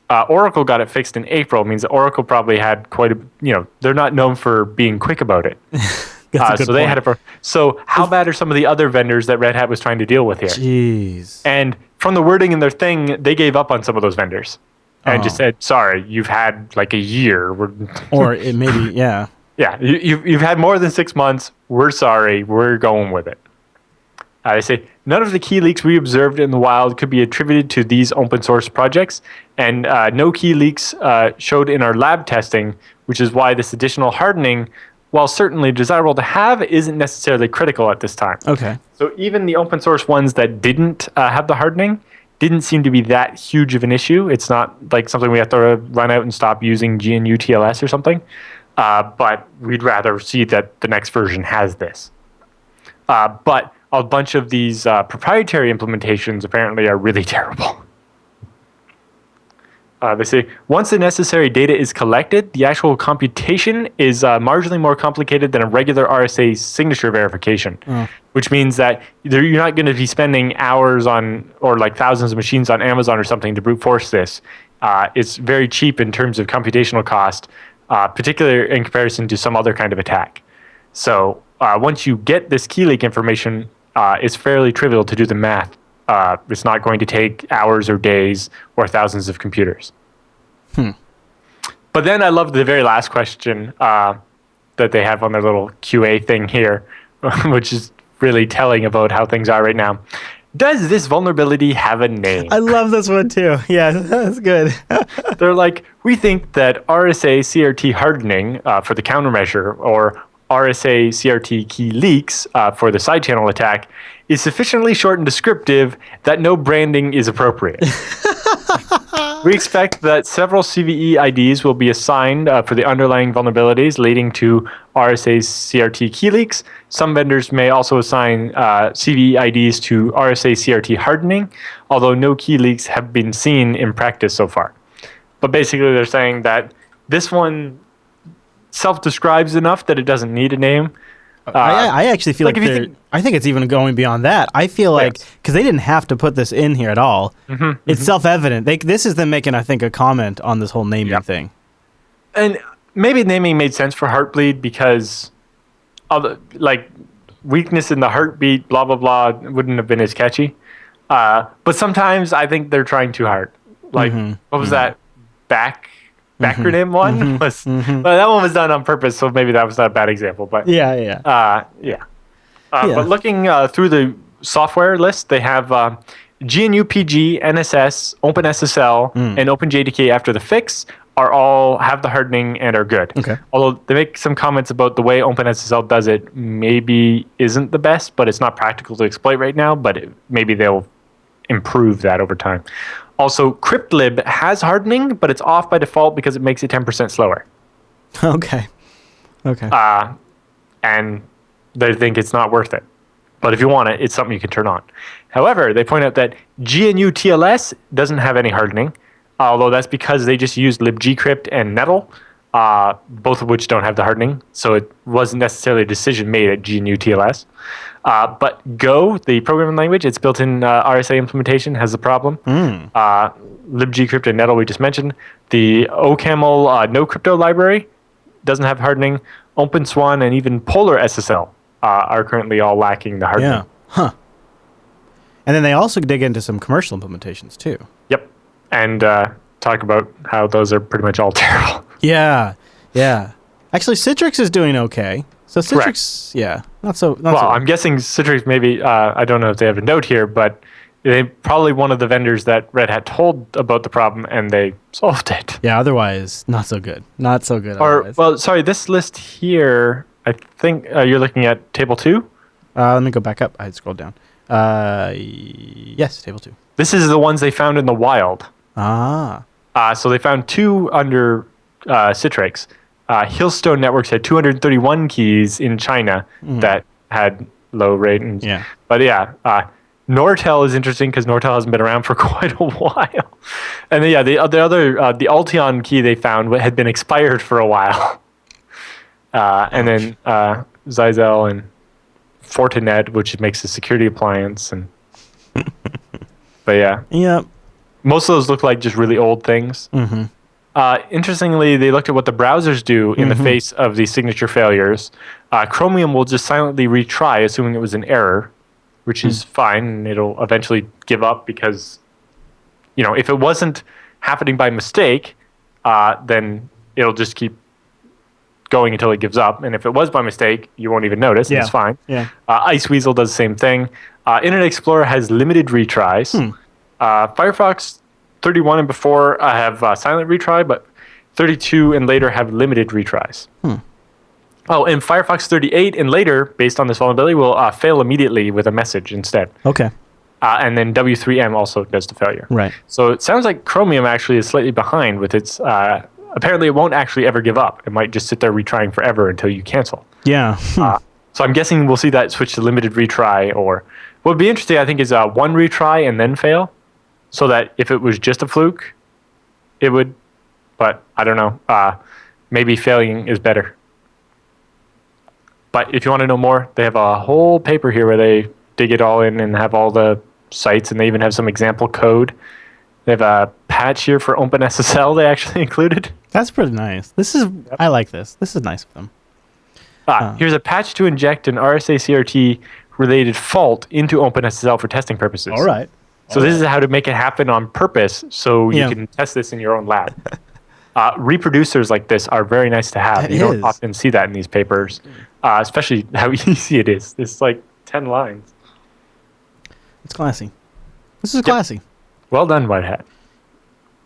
Oracle got it fixed in April means that Oracle probably had quite a, they're not known for being quick about it. So they had it so how bad are some of the other vendors that Red Hat was trying to deal with here? Jeez. And from the wording in their thing, they gave up on some of those vendors and just said, sorry, you've had like a year. Or it maybe, yeah. Yeah, you've had more than 6 months. We're sorry. We're going with it. They say, none of the key leaks we observed in the wild could be attributed to these open source projects, and no key leaks showed in our lab testing, which is why this additional hardening, while certainly desirable to have, isn't necessarily critical at this time. Okay. So even the open source ones that didn't have the hardening didn't seem to be that huge of an issue. It's not like something we have to run out and stop using GNU TLS or something. But we'd rather see that the next version has this. But a bunch of these proprietary implementations apparently are really terrible. They say, once the necessary data is collected, the actual computation is marginally more complicated than a regular RSA signature verification, which means that you're not going to be spending hours on, or like thousands of machines on Amazon or something to brute force this. It's very cheap in terms of computational cost, particularly in comparison to some other kind of attack. So once you get this key leak information, it's fairly trivial to do the math. It's not going to take hours or days or thousands of computers. But then I love the very last question that they have on their little QA thing here, which is really telling about how things are right now. Does this vulnerability have a name? I love this one too. Yeah, that's good. They're like, we think that RSA CRT hardening for the countermeasure or RSA CRT key leaks for the side channel attack is sufficiently short and descriptive that no branding is appropriate. We expect that several CVE IDs will be assigned for the underlying vulnerabilities leading to RSA CRT key leaks. Some vendors may also assign CVE IDs to RSA CRT hardening, although no key leaks have been seen in practice so far. But basically they're saying that this one self-describes enough that it doesn't need a name. I actually feel like I think it's even going beyond that. I feel like, because they didn't have to put this in here at all, it's self-evident. This is them making, I think, a comment on this whole naming thing. And maybe naming made sense for Heartbleed because of the, like, weakness in the heartbeat, blah, blah, blah, wouldn't have been as catchy. But sometimes I think they're trying too hard. Like, what was that? Backronym one was, well, that one was done on purpose, so maybe that was not a bad example. But But looking through the software list, they have GNU PG, NSS, OpenSSL, and OpenJDK after the fix are all have the hardening and are good. Okay. Although they make some comments about the way OpenSSL does it maybe isn't the best, but it's not practical to exploit right now, but maybe they'll improve that over time. Also, cryptlib has hardening, but it's off by default because it makes it 10% slower. Okay. And they think it's not worth it. But if you want it, it's something you can turn on. However, they point out that GNU TLS doesn't have any hardening, although that's because they just used libgcrypt and Nettle, both of which don't have the hardening. So it wasn't necessarily a decision made at GNU TLS. But Go, the programming language, its built-in RSA implementation has the problem. libgcrypt and Nettle we just mentioned. The OCaml no crypto library doesn't have hardening. OpenSwan and even Polar SSL are currently all lacking the hardening. Yeah. Huh. And then they also dig into some commercial implementations too. Yep. And talk about how those are pretty much all terrible. Yeah. Actually, Citrix is doing okay. So Citrix, Correct. not so. I'm guessing Citrix maybe, I don't know if they have a note here, but they probably one of the vendors that Red Hat told about the problem and they solved it. Yeah, otherwise, not so good. Not so good. Sorry, this list here, I think you're looking at table 2? Let me go back up. I had scrolled down. Yes, table 2. This is the ones they found in the wild. So they found 2 under Citrix. Hillstone Networks had 231 keys in China that had low rate. But Nortel is interesting because Nortel hasn't been around for quite a while. And then, the Alteon key they found had been expired for a while. And then Zyzel and Fortinet, which makes a security appliance. But most of those look like just really old things. Interestingly, they looked at what the browsers do in the face of these signature failures. Chromium will just silently retry, assuming it was an error, which is fine, and it'll eventually give up because, if it wasn't happening by mistake, then it'll just keep going until it gives up. And if it was by mistake, you won't even notice, and it's fine. Iceweasel does the same thing. Internet Explorer has limited retries. Firefox 31 and before have silent retry, but 32 and later have limited retries. Oh, and Firefox 38 and later, based on this vulnerability, will fail immediately with a message instead. Okay. And then W3M also does the failure. Right. So it sounds like Chromium actually is slightly behind with its... apparently, it won't actually ever give up. It might just sit there retrying forever until you cancel. Yeah. So I'm guessing we'll see that switch to limited retry, or... What would be interesting, I think, is one retry and then fail, so that if it was just a fluke, it would... But I don't know. Maybe failing is better. But if you want to know more, they have a whole paper here where they dig it all in and have all the sites, and they even have some example code. They have a patch here for OpenSSL they actually included. That's pretty nice. I like this. This is nice of them. Here's a patch to inject an RSA CRT related fault into OpenSSL for testing purposes. All right. So this is how to make it happen on purpose so you can test this in your own lab. Reproducers like this are very nice to have. You don't often see that in these papers, especially how easy it is. It's like 10 lines. It's classy. This is classy. Well done, White Hat.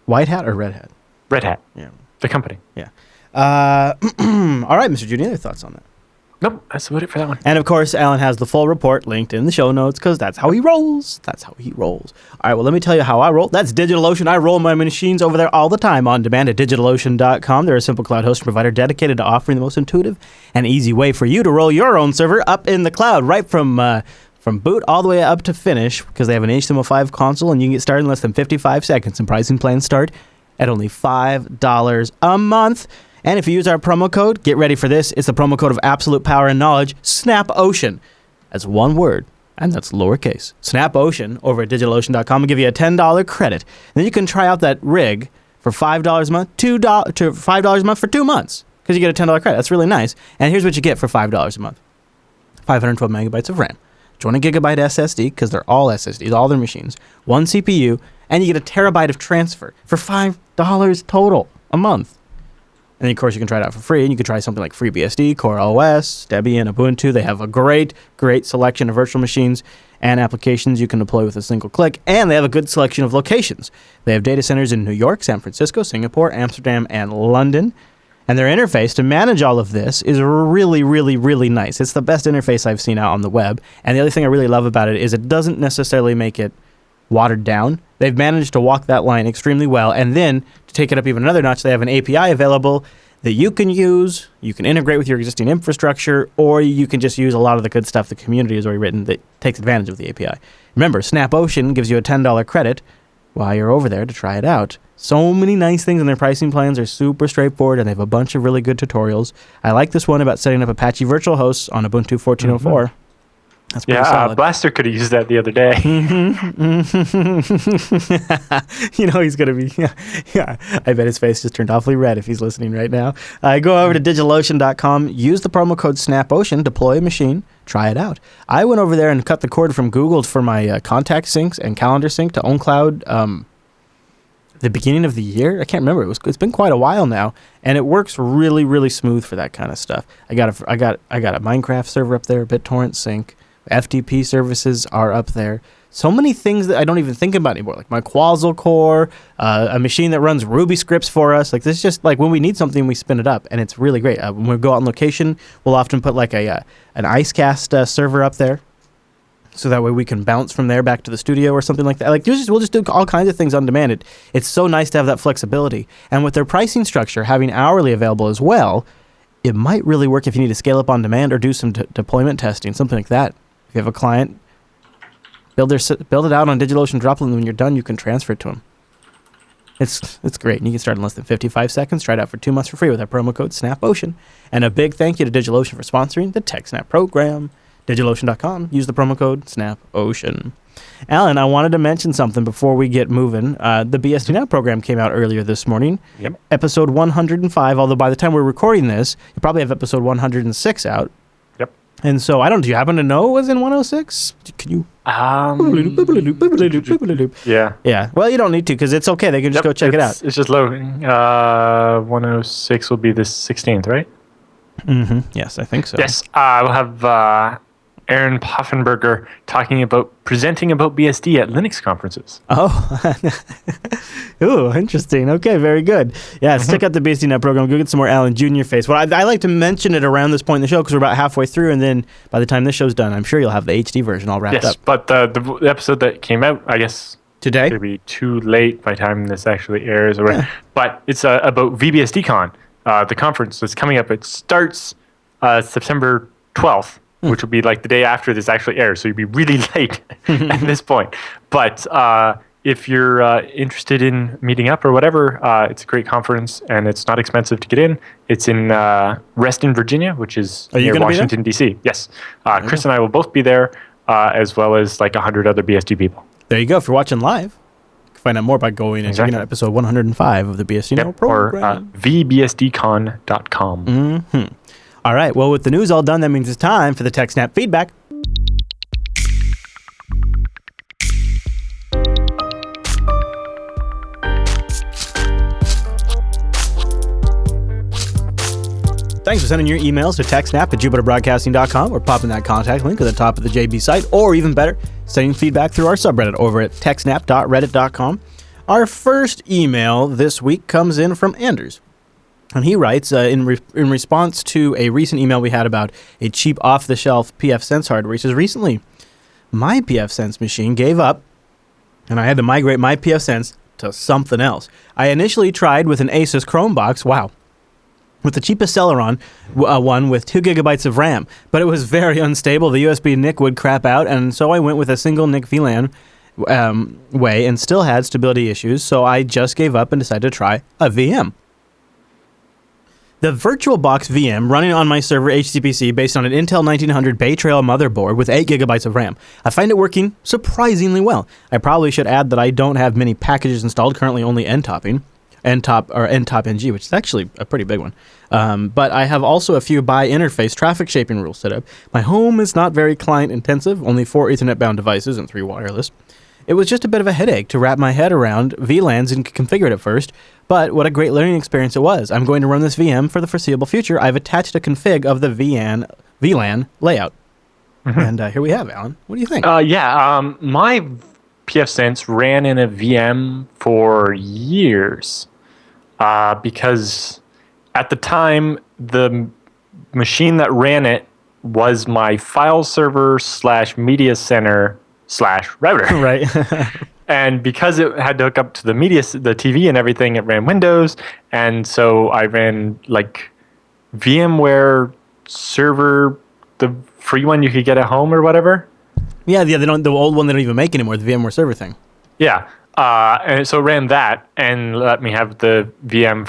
White Hat or Red Hat? Red Hat. Yeah. The company. Yeah. All right, Mr. Judy, any other thoughts on that? Nope, that's about it for that one. And of course, Alan has the full report linked in the show notes because that's how he rolls. All right, well, let me tell you how I roll. That's DigitalOcean. I roll my machines over there all the time on demand at DigitalOcean.com. They're a simple cloud hosting provider dedicated to offering the most intuitive and easy way for you to roll your own server up in the cloud, right from boot all the way up to finish, because they have an HTML5 console and you can get started in less than 55 seconds. And pricing plans start at only $5 a month. And if you use our promo code, get ready for this. It's the promo code of absolute power and knowledge, SNAPOcean. That's one word, and that's lowercase. SNAPOcean over at DigitalOcean.com will give you a $10 credit. And then you can try out that rig for $5 a month, $5 a month for 2 months, because you get a $10 credit. That's really nice. And here's what you get for $5 a month. 512 megabytes of RAM, 20 gigabyte SSD, because they're all SSDs, all their machines, 1 CPU, and you get a terabyte of transfer for $5 total a month. And then, of course, you can try it out for free. And you can try something like FreeBSD, CoreOS, Debian, Ubuntu. They have a great selection of virtual machines and applications you can deploy with a single click. And they have a good selection of locations. They have data centers in New York, San Francisco, Singapore, Amsterdam, and London. And their interface to manage all of this is really, really, really nice. It's the best interface I've seen out on the web. And the other thing I really love about it is it doesn't necessarily make it watered down. They've managed to walk that line extremely well. And then to take it up even another notch, they have an API available that you can use. You can integrate with your existing infrastructure, or you can just use a lot of the good stuff the community has already written that takes advantage of the API. Remember, SnapOcean gives you a $10 credit while you're over there to try it out. So many nice things, and their pricing plans are super straightforward, and they have a bunch of really good tutorials. I like this one about setting up Apache virtual hosts on Ubuntu 14.04. That's pretty solid. Blaster could have used that the other day. He's going to be, yeah. I bet his face just turned awfully red if he's listening right now. Go over to DigitalOcean.com, use the promo code SnapOcean, deploy a machine, try it out. I went over there and cut the cord from Google for my contact syncs and calendar sync to OwnCloud the beginning of the year. I can't remember. It's been quite a while now, and it works really, really smooth for that kind of stuff. I got a Minecraft server up there, BitTorrent sync. FTP services are up there. So many things that I don't even think about anymore, like my Quasal core, a machine that runs Ruby scripts for us. Like this is just like when we need something, we spin it up, and it's really great. When we go out on location, we'll often put like an IceCast server up there, so that way we can bounce from there back to the studio or something like that. Like we'll just do all kinds of things on demand. It's so nice to have that flexibility. And with their pricing structure, having hourly available as well, it might really work if you need to scale up on demand or do some deployment testing, something like that. If you have a client, build it out on DigitalOcean Droplet, and when you're done, you can transfer it to them. It's great. And you can start in less than 55 seconds. Try it out for 2 months for free with our promo code SnapOcean. And a big thank you to DigitalOcean for sponsoring the TechSNAP program. DigitalOcean.com. Use the promo code SnapOcean. Alan, I wanted to mention something before we get moving. The BSD-Now program came out earlier this morning. Yep. Episode 105, although by the time we're recording this, you probably have episode 106 out. Yep. And so, do you happen to know what was in 106? Can you? Yeah. Yeah. Well, you don't need to, because it's okay. They can just go check it out. It's just loading. 106 will be the 16th, right? Mm-hmm. Yes, I think so. Yes. We'll have Aaron Poffenberger presenting about BSD at Linux conferences. Oh. Ooh, interesting. Okay, very good. Yeah, stick out the BSD-Now program. Go get some more Alan Jr. face. Well, I like to mention it around this point in the show because we're about halfway through, and then by the time this show's done, I'm sure you'll have the HD version all wrapped up. Yes, but the episode that came out, I guess, today, it'll be too late by the time this actually airs. But it's about VBSDCon, the conference that's coming up. It starts September 12th. Which will be like the day after this actually airs, so you'll be really late at this point. But if you're interested in meeting up or whatever, it's a great conference, and it's not expensive to get in. It's in Reston, Virginia, which is near Washington, D.C. Yes. Chris and I will both be there, as well as like 100 other BSD people. There you go. If you're watching live, you can find out more by going and checking out episode 105 of the BSD-Now program. Or vbsdcon.com. Mm-hmm. All right, well, with the news all done, that means it's time for the TechSNAP feedback. Thanks for sending your emails to TechSNAP at JupiterBroadcasting.com or popping that contact link at the top of the JB site, or even better, sending feedback through our subreddit over at techsnap.reddit.com. Our first email this week comes in from Anders. And he writes, in response to a recent email we had about a cheap off-the-shelf pfSense hardware, he says, recently, my pfSense machine gave up, and I had to migrate my pfSense to something else. I initially tried with an Asus Chromebox, with the cheapest Celeron one with 2 gigabytes of RAM, but it was very unstable. The USB NIC would crap out, and so I went with a single NIC VLAN way and still had stability issues, so I just gave up and decided to try a VM. The VirtualBox VM running on my server HCPC based on an Intel 1900 Bay Trail motherboard with 8 gigabytes of RAM. I find it working surprisingly well. I probably should add that I don't have many packages installed, currently only NTOP NG, which is actually a pretty big one. But I have also a few by interface traffic shaping rules set up. My home is not very client intensive, only 4 Ethernet bound devices and 3 wireless. It was just a bit of a headache to wrap my head around VLANs and configure it at first, but what a great learning experience it was. I'm going to run this VM for the foreseeable future. I've attached a config of the VLAN layout. And here we have, Alan. What do you think? My pfSense ran in a VM for years because at the time, the machine that ran it was my file server / media center / router. Right. And because it had to hook up to the TV and everything, it ran Windows. And so I ran like VMware server, the free one you could get at home or whatever. Yeah, the old one they don't even make anymore, the VMware server thing. Yeah. And so it ran that and let me have the VM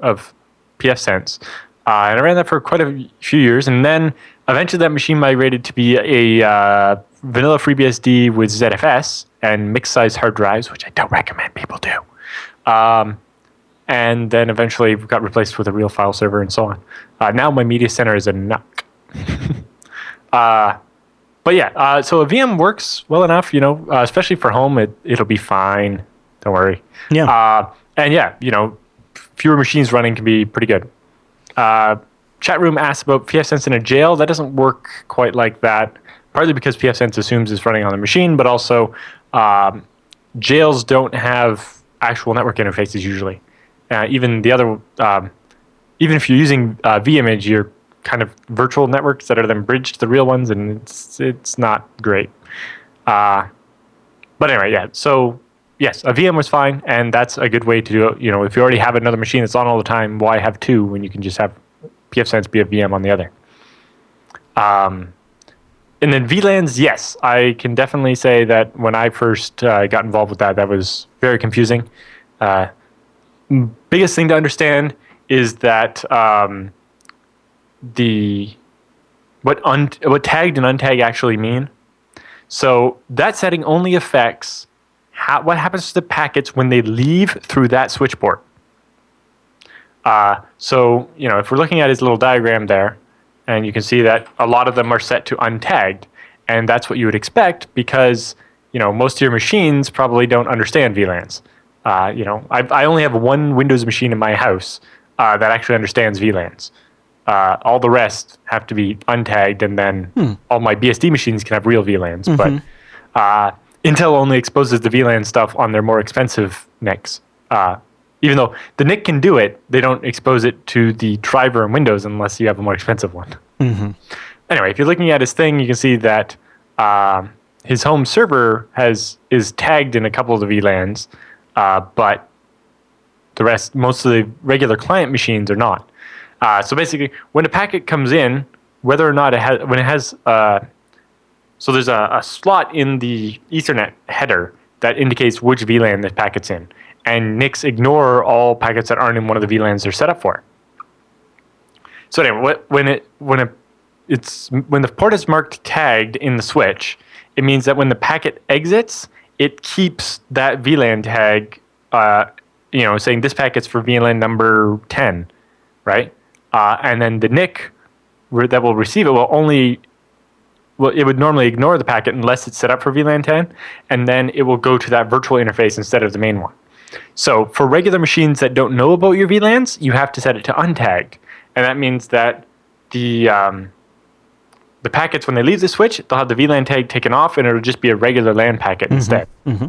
of pfSense. And I ran that for quite a few years. And then eventually that machine migrated to be a vanilla FreeBSD with ZFS and mixed size hard drives, which I don't recommend people do. And then eventually got replaced with a real file server and so on. Now my media center is a NUC. But yeah, so a VM works well enough, especially for home. It'll be fine. Don't worry. Yeah. And yeah, fewer machines running can be pretty good. Chat room asks about pfSense in a jail. That doesn't work quite like that. Partly because pfSense assumes it's running on the machine, but also jails don't have actual network interfaces usually. Even if you're using vImage, you're kind of virtual networks that are then bridged to the real ones, and it's not great. But anyway, yeah. So yes, a VM was fine, and that's a good way to do it. If you already have another machine that's on all the time, why have two when you can just have pfSense be a VM on the other? And then VLANs, yes, I can definitely say that when I first got involved with that was very confusing. Biggest thing to understand is that what tagged and untagged actually mean. So that setting only affects what happens to the packets when they leave through that switchboard. So if we're looking at his little diagram there, and you can see that a lot of them are set to untagged, and that's what you would expect because most of your machines probably don't understand VLANs. I only have one Windows machine in my house that actually understands VLANs. All the rest have to be untagged, and then all my BSD machines can have real VLANs. Mm-hmm. But Intel only exposes the VLAN stuff on their more expensive NICs. Even though the NIC can do it, they don't expose it to the driver in Windows unless you have a more expensive one. Mm-hmm. Anyway, if you're looking at his thing, you can see that his home server is tagged in a couple of the VLANs, but the rest, most of the regular client machines are not. So basically, when a packet comes in, whether or not so there's a slot in the Ethernet header that indicates which VLAN the packet's in. And NICs ignore all packets that aren't in one of the VLANs they're set up for. So anyway, when the port is marked tagged in the switch, it means that when the packet exits, it keeps that VLAN tag, saying this packet's for VLAN number 10, right? And then the NIC that will receive it it would normally ignore the packet unless it's set up for VLAN 10, and then it will go to that virtual interface instead of the main one. So for regular machines that don't know about your VLANs, you have to set it to untagged. And that means that the packets, when they leave the switch, they'll have the VLAN tag taken off, and it'll just be a regular LAN packet instead. Mm-hmm.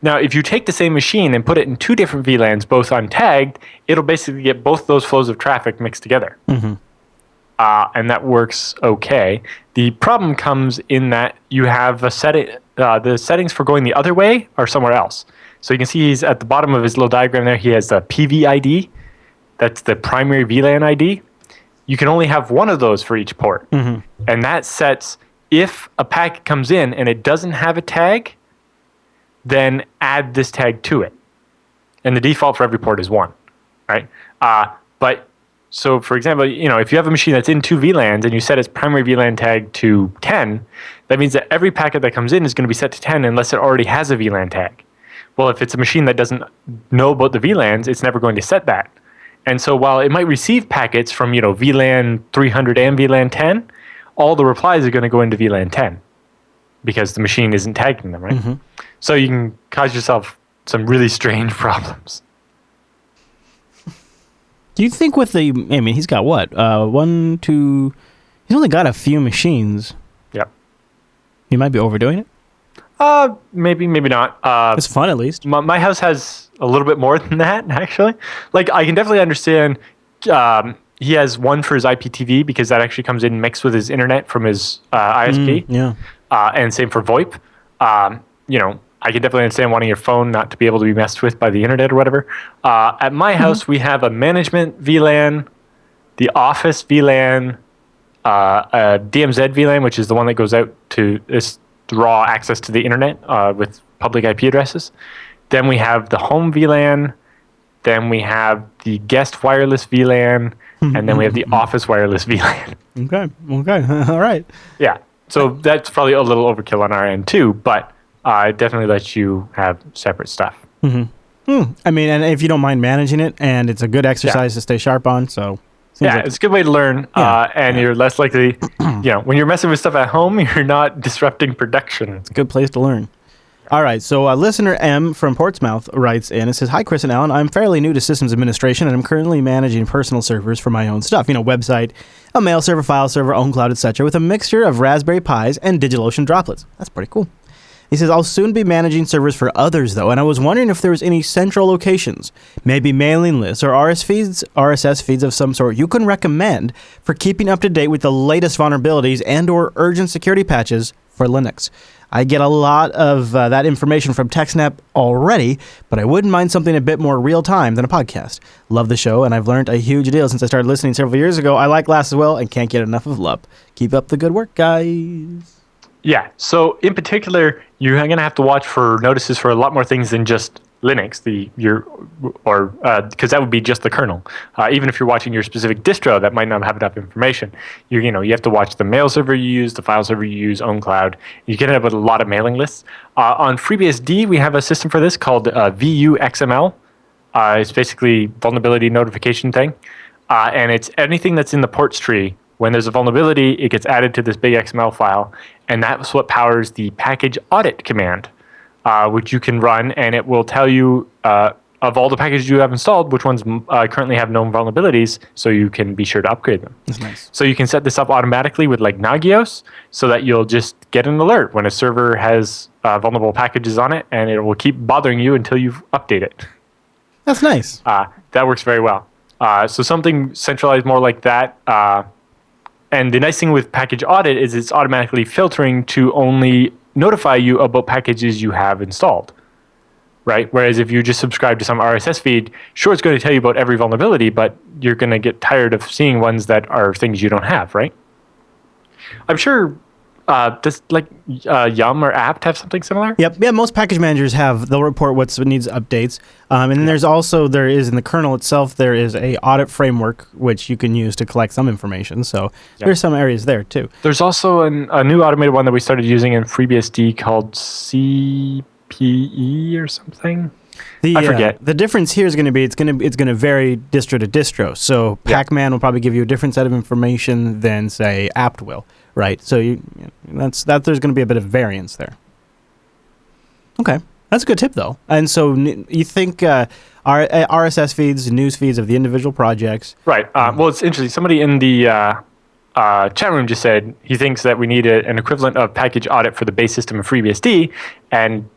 Now, if you take the same machine and put it in two different VLANs, both untagged, it'll basically get both those flows of traffic mixed together. Mm-hmm. And that works okay. The problem comes in that you have the settings for going the other way are somewhere else. So you can see he's at the bottom of his little diagram there. He has the PV ID. That's the primary VLAN ID. You can only have one of those for each port. Mm-hmm. And that sets, if a packet comes in and it doesn't have a tag, then add this tag to it. And the default for every port is 1, right? So for example, if you have a machine that's in two VLANs and you set its primary VLAN tag to 10, that means that every packet that comes in is going to be set to 10 unless it already has a VLAN tag. Well, if it's a machine that doesn't know about the VLANs, it's never going to set that. And so while it might receive packets from, VLAN 300 and VLAN 10, all the replies are going to go into VLAN 10. because the machine isn't tagging them, right? Mm-hmm. So you can cause yourself some really strange problems. Do you think with the, I mean, he's got what? One, two, he's only got a few machines. Yep. He might be overdoing it. Maybe not. It's fun, at least. My house has a little bit more than that, actually. Like, I can definitely understand. He has one for his IPTV because that actually comes in mixed with his internet from his ISP. Yeah. And same for VoIP. I can definitely understand wanting your phone not to be able to be messed with by the internet or whatever. At my house, we have a management VLAN, the office VLAN, a DMZ VLAN, which is the one that goes out to this raw access to the internet with public IP addresses. Then we have the home VLAN. Then we have the guest wireless VLAN. And then we have the office wireless VLAN. Okay. All right. Yeah. So that's probably a little overkill on our end too, but it definitely lets you have separate stuff. I mean, and if you don't mind managing it, and it's a good exercise to stay sharp on, so. It's a good way to learn, and you're less likely, when you're messing with stuff at home, you're not disrupting production. It's a good place to learn. All right, so listener M from Portsmouth writes in and says, "Hi, Chris and Alan. I'm fairly new to systems administration, and I'm currently managing personal servers for my own stuff. Website, a mail server, file server, own cloud, etc., with a mixture of Raspberry Pis and DigitalOcean droplets." That's pretty cool. He says, "I'll soon be managing servers for others, though, and I was wondering if there was any central locations, maybe mailing lists or RSS feeds of some sort you can recommend for keeping up to date with the latest vulnerabilities and or urgent security patches for Linux. I get a lot of that information from TechSNAP already, but I wouldn't mind something a bit more real-time than a podcast. Love the show, and I've learned a huge deal since I started listening several years ago. I like Glass as well and can't get enough of love. Keep up the good work, guys." Yeah, so in particular, you're going to have to watch for notices for a lot more things than just Linux, because that would be just the kernel. Even if you're watching your specific distro, that might not have enough information. You have to watch the mail server you use, the file server you use, own cloud. You can end up with a lot of mailing lists. On FreeBSD, we have a system for this called VUXML. It's basically vulnerability notification thing, and it's anything that's in the ports tree. When there's a vulnerability, it gets added to this big XML file, and that's what powers the package audit command, which you can run, and it will tell you of all the packages you have installed, which ones currently have known vulnerabilities, so you can be sure to upgrade them. That's nice. So you can set this up automatically with like Nagios, so that you'll just get an alert when a server has vulnerable packages on it, and it will keep bothering you until you update it. That's nice. That works very well. So something centralized more like that. And the nice thing with package audit is it's automatically filtering to only notify you about packages you have installed, right? Whereas if you just subscribe to some RSS feed, sure, it's going to tell you about every vulnerability, but you're going to get tired of seeing ones that are things you don't have, right? I'm sure, does Yum or apt have something similar? Yep. Yeah, most package managers they'll report what needs updates. And then there is in the kernel itself, there is a audit framework which you can use to collect some information. So there's some areas there too. There's also a new automated one that we started using in FreeBSD called CPE or something. I forget. The difference here is going to be it's going to vary distro to distro. So Pacman will probably give you a different set of information than say apt will. Right, so there's going to be a bit of variance there. Okay, that's a good tip though. And so you think RSS feeds, news feeds of the individual projects? Right. Well, it's interesting. Somebody in the chat room just said he thinks that we need an equivalent of package audit for the base system of FreeBSD, and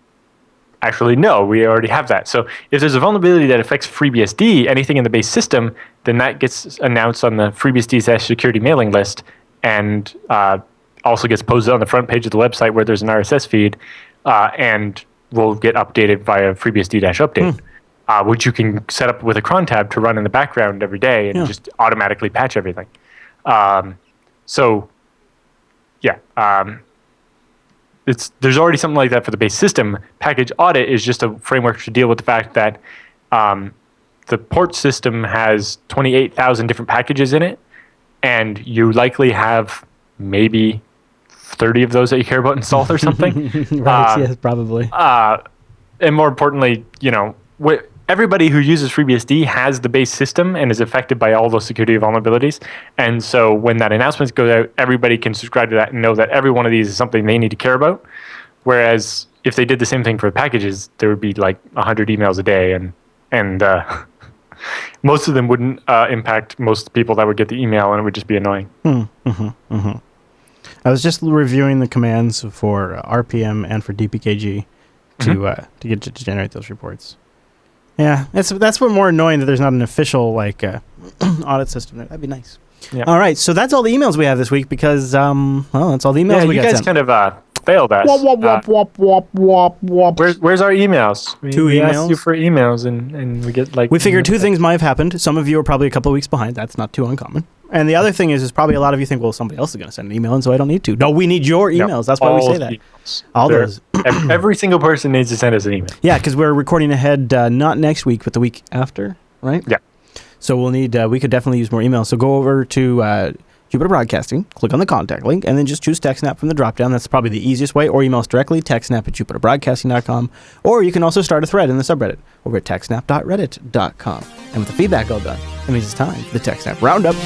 actually, no, we already have that. So if there's a vulnerability that affects FreeBSD, anything in the base system, then that gets announced on the FreeBSD/security mailing list, and also gets posted on the front page of the website where there's an RSS feed, and will get updated via FreeBSD-update, which you can set up with a cron tab to run in the background every day and just automatically patch everything. There's already something like that for the base system. Package audit is just a framework to deal with the fact that the port system has 28,000 different packages in it, and you likely have maybe 30 of those that you care about installed or something. Right, yes, probably. And more importantly, everybody who uses FreeBSD has the base system and is affected by all those security vulnerabilities. And so when that announcement goes out, everybody can subscribe to that and know that every one of these is something they need to care about. Whereas if they did the same thing for packages, there would be like 100 emails a day, and most of them wouldn't impact most people that would get the email, and it would just be annoying. I was just reviewing the commands for RPM and for DPKG to generate those reports. Yeah, that's what more annoying that there's not an official audit system. That'd be nice. Yeah. All right, so that's all the emails we have this week because that's all the emails we got. You guys kind of failed us. Where's our emails? We asked you for emails, and we get we figured two things might have happened. Some of you are probably a couple of weeks behind. That's not too uncommon. And the other thing is probably a lot of you think, well, somebody else is going to send an email, and so I don't need to. No, we need your emails. That's why we say that. Emails. All those. Every single person needs to send us an email. Yeah, because we're recording ahead, not next week, but the week after, right? Yeah. So we'll need. We could definitely use more emails. So go over to Jupiter Broadcasting, click on the contact link, and then just choose TechSNAP from the dropdown. That's probably the easiest way. Or email us directly, techsnap@jupiterbroadcasting.com. Or you can also start a thread in the subreddit over at techsnap.reddit.com. And with the feedback all done, that means it's time for the TechSNAP Roundup.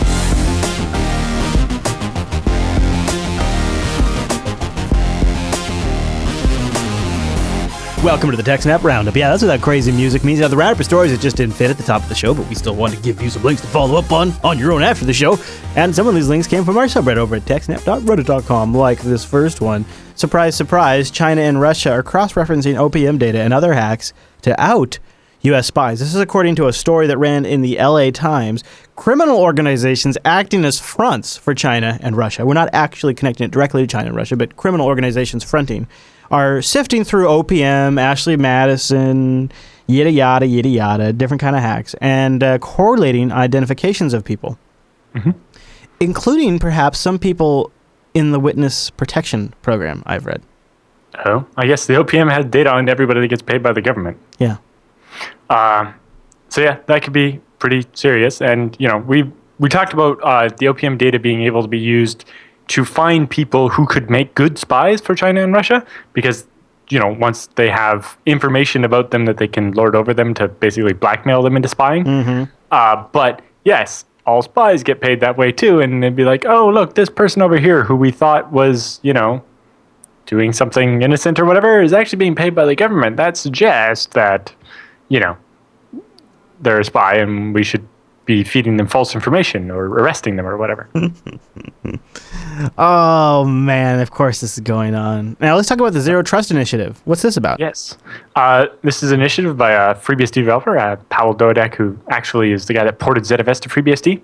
Welcome to the TechSNAP Roundup. Yeah, that's what that crazy music means. Now, the roundup of stories, it just didn't fit at the top of the show, but we still want to give you some links to follow up on your own after the show. And some of these links came from our subreddit over at techsnap.reddit.com, like this first one. Surprise, surprise, China and Russia are cross-referencing OPM data and other hacks to out U.S. spies. This is according to a story that ran in the L.A. Times. Criminal organizations acting as fronts for China and Russia. We're not actually connecting it directly to China and Russia, but criminal organizations fronting are sifting through OPM, Ashley Madison, yada, yada, different kind of hacks, and correlating identifications of people, including perhaps some people in the witness protection program, I've read. Oh, I guess the OPM has data on everybody that gets paid by the government. Yeah. So yeah, that could be pretty serious. And, we talked about the OPM data being able to be used to find people who could make good spies for China and Russia, because, once they have information about them that they can lord over them to basically blackmail them into spying. But yes, all spies get paid that way too. And they'd be like, oh, look, this person over here who we thought was, doing something innocent or whatever is actually being paid by the government. That suggests that, they're a spy and we should be feeding them false information or arresting them or whatever. Oh, man, of course this is going on. Now, let's talk about the Zero Trust Initiative. What's this about? Yes. This is an initiative by a FreeBSD developer, Pavel Dodek, who actually is the guy that ported ZFS to FreeBSD.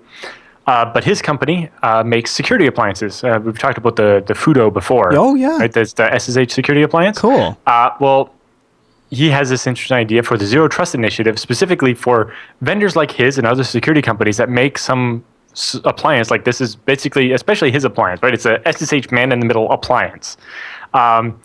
But his company makes security appliances. We've talked about the Fudo before. Oh, yeah. Right? That's the SSH security appliance. Cool. Well, he has this interesting idea for the Zero Trust Initiative, specifically for vendors like his and other security companies that make some appliance. Like this is basically, especially his appliance, right? It's a SSH man-in-the-middle appliance. Do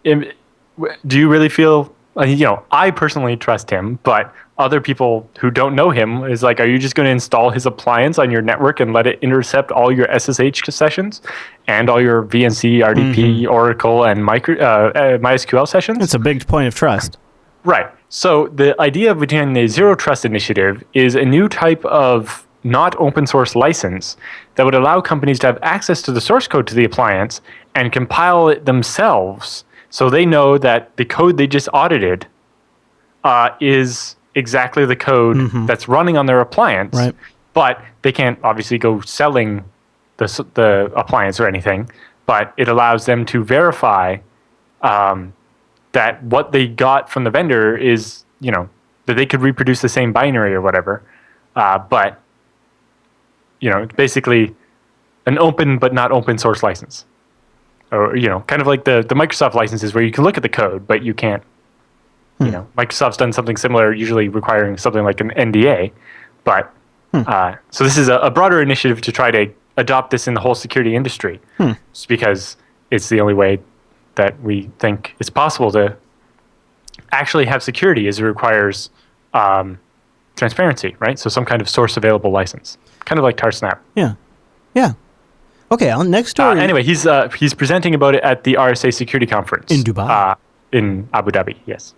you really feel, I personally trust him, but other people who don't know him is like, are you just going to install his appliance on your network and let it intercept all your SSH sessions and all your VNC, RDP, Oracle, and MySQL sessions? It's a big point of trust. Right. So the idea behind the Zero Trust Initiative is a new type of not open source license that would allow companies to have access to the source code to the appliance and compile it themselves, so they know that the code they just audited is exactly the code that's running on their appliance. Right. But they can't obviously go selling the appliance or anything. But it allows them to verify that what they got from the vendor is, that they could reproduce the same binary or whatever. But it's basically an open but not open source license. Or, kind of like the Microsoft licenses where you can look at the code, but you can't. Microsoft's done something similar, usually requiring something like an NDA. But so this is a broader initiative to try to adopt this in the whole security industry, just because it's the only way that we think it's possible to actually have security, as it requires transparency, right? So some kind of source available license, kind of like TarSnap. Yeah. Okay, Alan, next story. Anyway, he's presenting about it at the RSA security conference in Dubai. In Abu Dhabi, yes.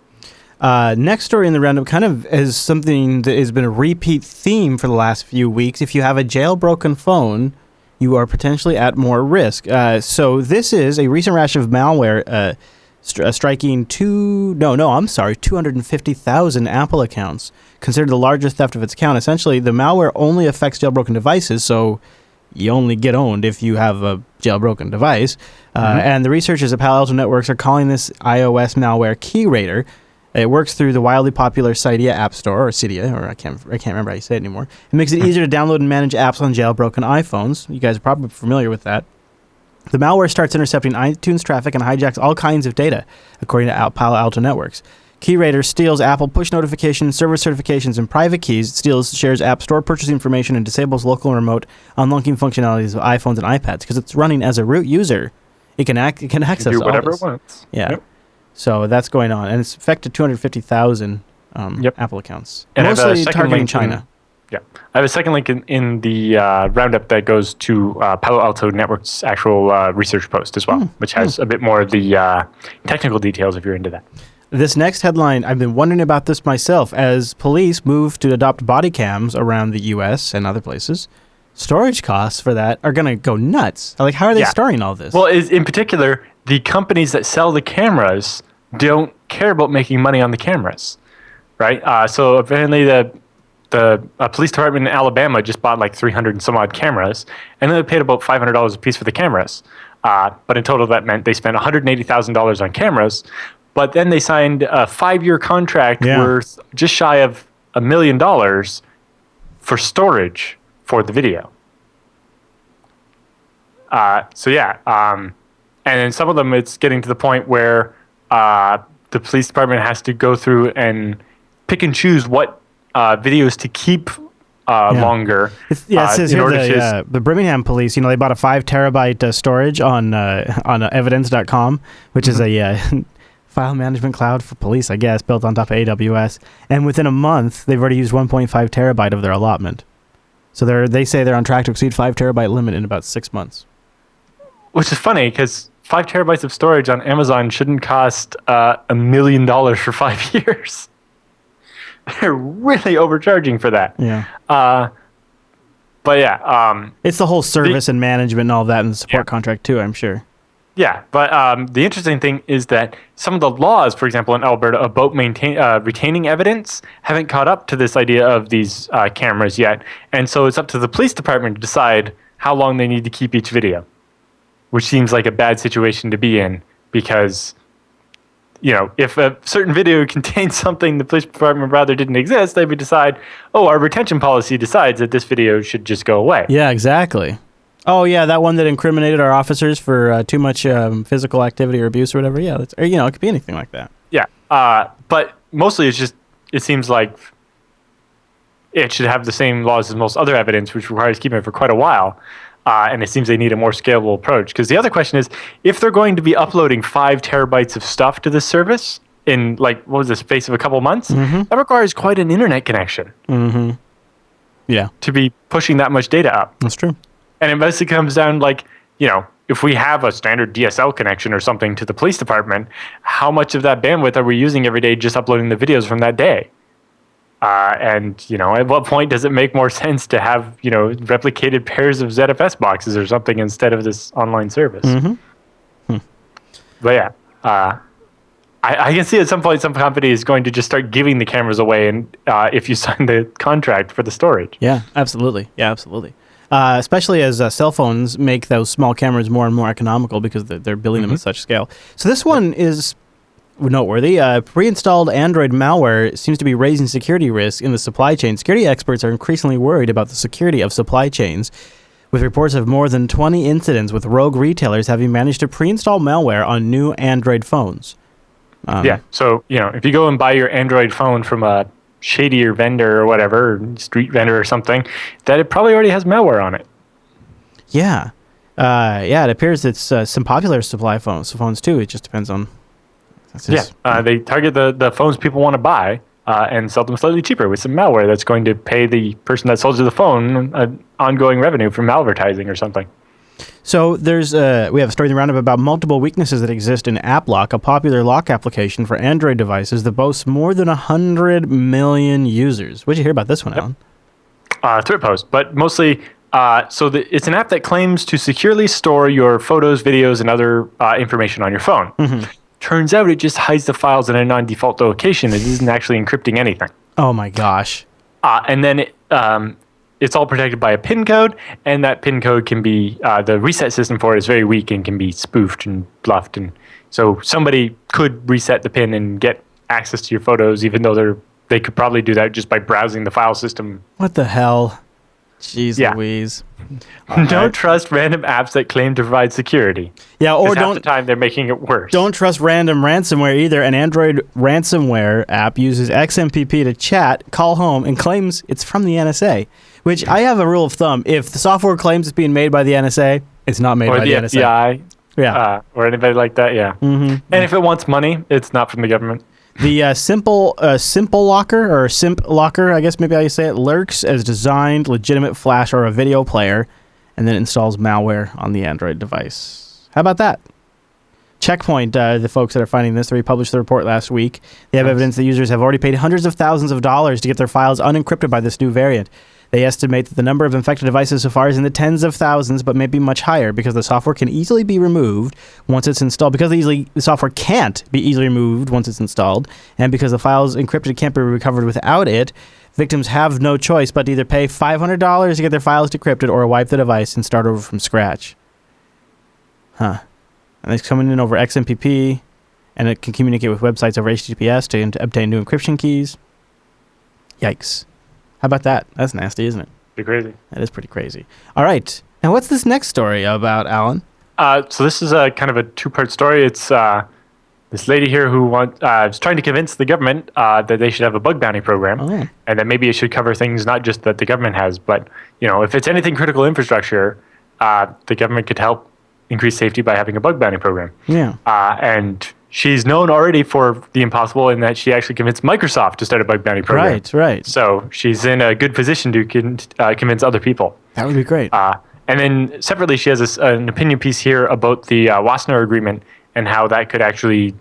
Next story in the roundup kind of is something that has been a repeat theme for the last few weeks. If you have a jailbroken phone, you are potentially at more risk. So this is a recent rash of malware striking 250,000 Apple accounts, considered the largest theft of its kind. Essentially, the malware only affects jailbroken devices, so you only get owned if you have a jailbroken device. And the researchers at Palo Alto Networks are calling this iOS malware KeyRaider. It works through the wildly popular Cydia App Store, or Cydia, or I can't remember how you say it anymore. It makes it easier to download and manage apps on jailbroken iPhones. You guys are probably familiar with that. The malware starts intercepting iTunes traffic and hijacks all kinds of data, according to Palo Alto Networks. KeyRaider steals Apple push notifications, server certifications, and private keys. It steals, shares App Store purchase information, and disables local and remote unlocking functionalities of iPhones and iPads. Because it's running as a root user, it can access do all whatever this. it wants. Yeah. Yep. So that's going on, and it's affected 250,000 Apple accounts, And mostly targeting China. I have a second link in the roundup that goes to Palo Alto Network's actual research post as well, which has a bit more of the technical details if you're into that. This next headline, I've been wondering about this myself. As police move to adopt body cams around the U.S. and other places, storage costs for that are going to go nuts. Like, how are they storing all this? Well, in particular, the companies that sell the cameras don't care about making money on the cameras, right? So apparently the police department in Alabama just bought like 300 and some odd cameras, and then they paid about $500 a piece for the cameras. But in total, that meant they spent $180,000 on cameras. But then they signed a 5-year contract worth just shy of $1 million for storage for the video. And then some of them, it's getting to the point where the police department has to go through and pick and choose what videos to keep longer. It says here the Birmingham police, they bought a 5 terabyte storage on evidence.com, which is a file management cloud for police, I guess, built on top of AWS. And within a month, they've already used 1.5 terabyte of their allotment. So they say they're on track to exceed 5 terabyte limit in about 6 months. Which is funny because 5 terabytes of storage on Amazon shouldn't cost $1 million for 5 years. They're really overcharging for that. Yeah. It's the whole service and management and all that and the support contract too, I'm sure. Yeah, but the interesting thing is that some of the laws, for example, in Alberta about retaining evidence haven't caught up to this idea of these cameras yet. And so it's up to the police department to decide how long they need to keep each video, which seems like a bad situation to be in because, if a certain video contains something the police department rather didn't exist, they would decide, our retention policy decides that this video should just go away. Yeah, exactly. Oh, yeah, that one that incriminated our officers for too much physical activity or abuse or whatever. Yeah, it could be anything like that. Yeah, but mostly it seems like it should have the same laws as most other evidence, which requires keeping it for quite a while. And it seems they need a more scalable approach. Because the other question is, if they're going to be uploading 5 terabytes of stuff to this service in, space of a couple months, that requires quite an internet connection. Mm-hmm. Yeah. To be pushing that much data up. That's true. And it mostly comes down if we have a standard DSL connection or something to the police department, how much of that bandwidth are we using every day just uploading the videos from that day? At what point does it make more sense to have, replicated pairs of ZFS boxes or something instead of this online service? Mm-hmm. But yeah, I can see at some point some company is going to just start giving the cameras away and if you sign the contract for the storage. Yeah, absolutely. Especially as cell phones make those small cameras more and more economical because they're building them at such scale. So this one is noteworthy. Pre-installed Android malware seems to be raising security risks in the supply chain. Security experts are increasingly worried about the security of supply chains, with reports of more than 20 incidents with rogue retailers having managed to pre-install malware on new Android phones. So, if you go and buy your Android phone from a shadier vendor or whatever, street vendor or something, that it probably already has malware on it. Yeah. It appears it's some popular supply phones too. It just depends on... They target the phones people want to buy and sell them slightly cheaper with some malware that's going to pay the person that sells you the phone ongoing revenue from advertising or something. So we have a story in the roundup about multiple weaknesses that exist in AppLock, a popular lock application for Android devices that boasts more than 100 million users. What did you hear about this one, Alan? Twitter post, but mostly, it's an app that claims to securely store your photos, videos, and other information on your phone. Turns out it just hides the files in a non-default location. It isn't actually encrypting anything. Oh my gosh. And then it's all protected by a PIN code, and that PIN code can be, the reset system for it is very weak and can be spoofed and bluffed. And so somebody could reset the PIN and get access to your photos, even though they could probably do that just by browsing the file system. What the hell? Jeez Louise. Don't trust random apps that claim to provide security. Yeah, or half the time they're making it worse. Don't trust random ransomware either. An Android ransomware app uses XMPP to chat, call home, and claims it's from the NSA. Which I have a rule of thumb: if the software claims it's being made by the NSA, it's not made by the NSA. FBI, yeah, or anybody like that. Yeah. And if it wants money, it's not from the government. The simple locker, or simp locker, I guess maybe how you say it, lurks as designed legitimate flash or a video player, and then installs malware on the Android device. How about that? Checkpoint, the folks that are finding this, they republished the report last week. They have evidence that users have already paid hundreds of thousands of dollars to get their files unencrypted by this new variant. They estimate that the number of infected devices so far is in the tens of thousands, but may be much higher because the software can easily be removed once it's installed. Because the software can't be easily removed once it's installed, and because the files encrypted can't be recovered without it, victims have no choice but to either pay $500 to get their files decrypted or wipe the device and start over from scratch. And it's coming in over XMPP, and it can communicate with websites over HTTPS to obtain new encryption keys. Yikes. How about that? That's nasty, isn't it? Pretty crazy. That is pretty crazy. All right. Now, what's this next story about, Alan? So this is a kind of a two-part story. It's this lady here who is trying to convince the government that they should have a bug bounty program, and that maybe it should cover things not just that the government has, but if it's anything critical infrastructure, the government could help increase safety by having a bug bounty program. Yeah. And she's known already for the impossible in that she actually convinced Microsoft to start a bug bounty program. Right. So she's in a good position to convince other people. That would be great. And then separately, she has an opinion piece here about the Wassenaar Agreement and how that could actually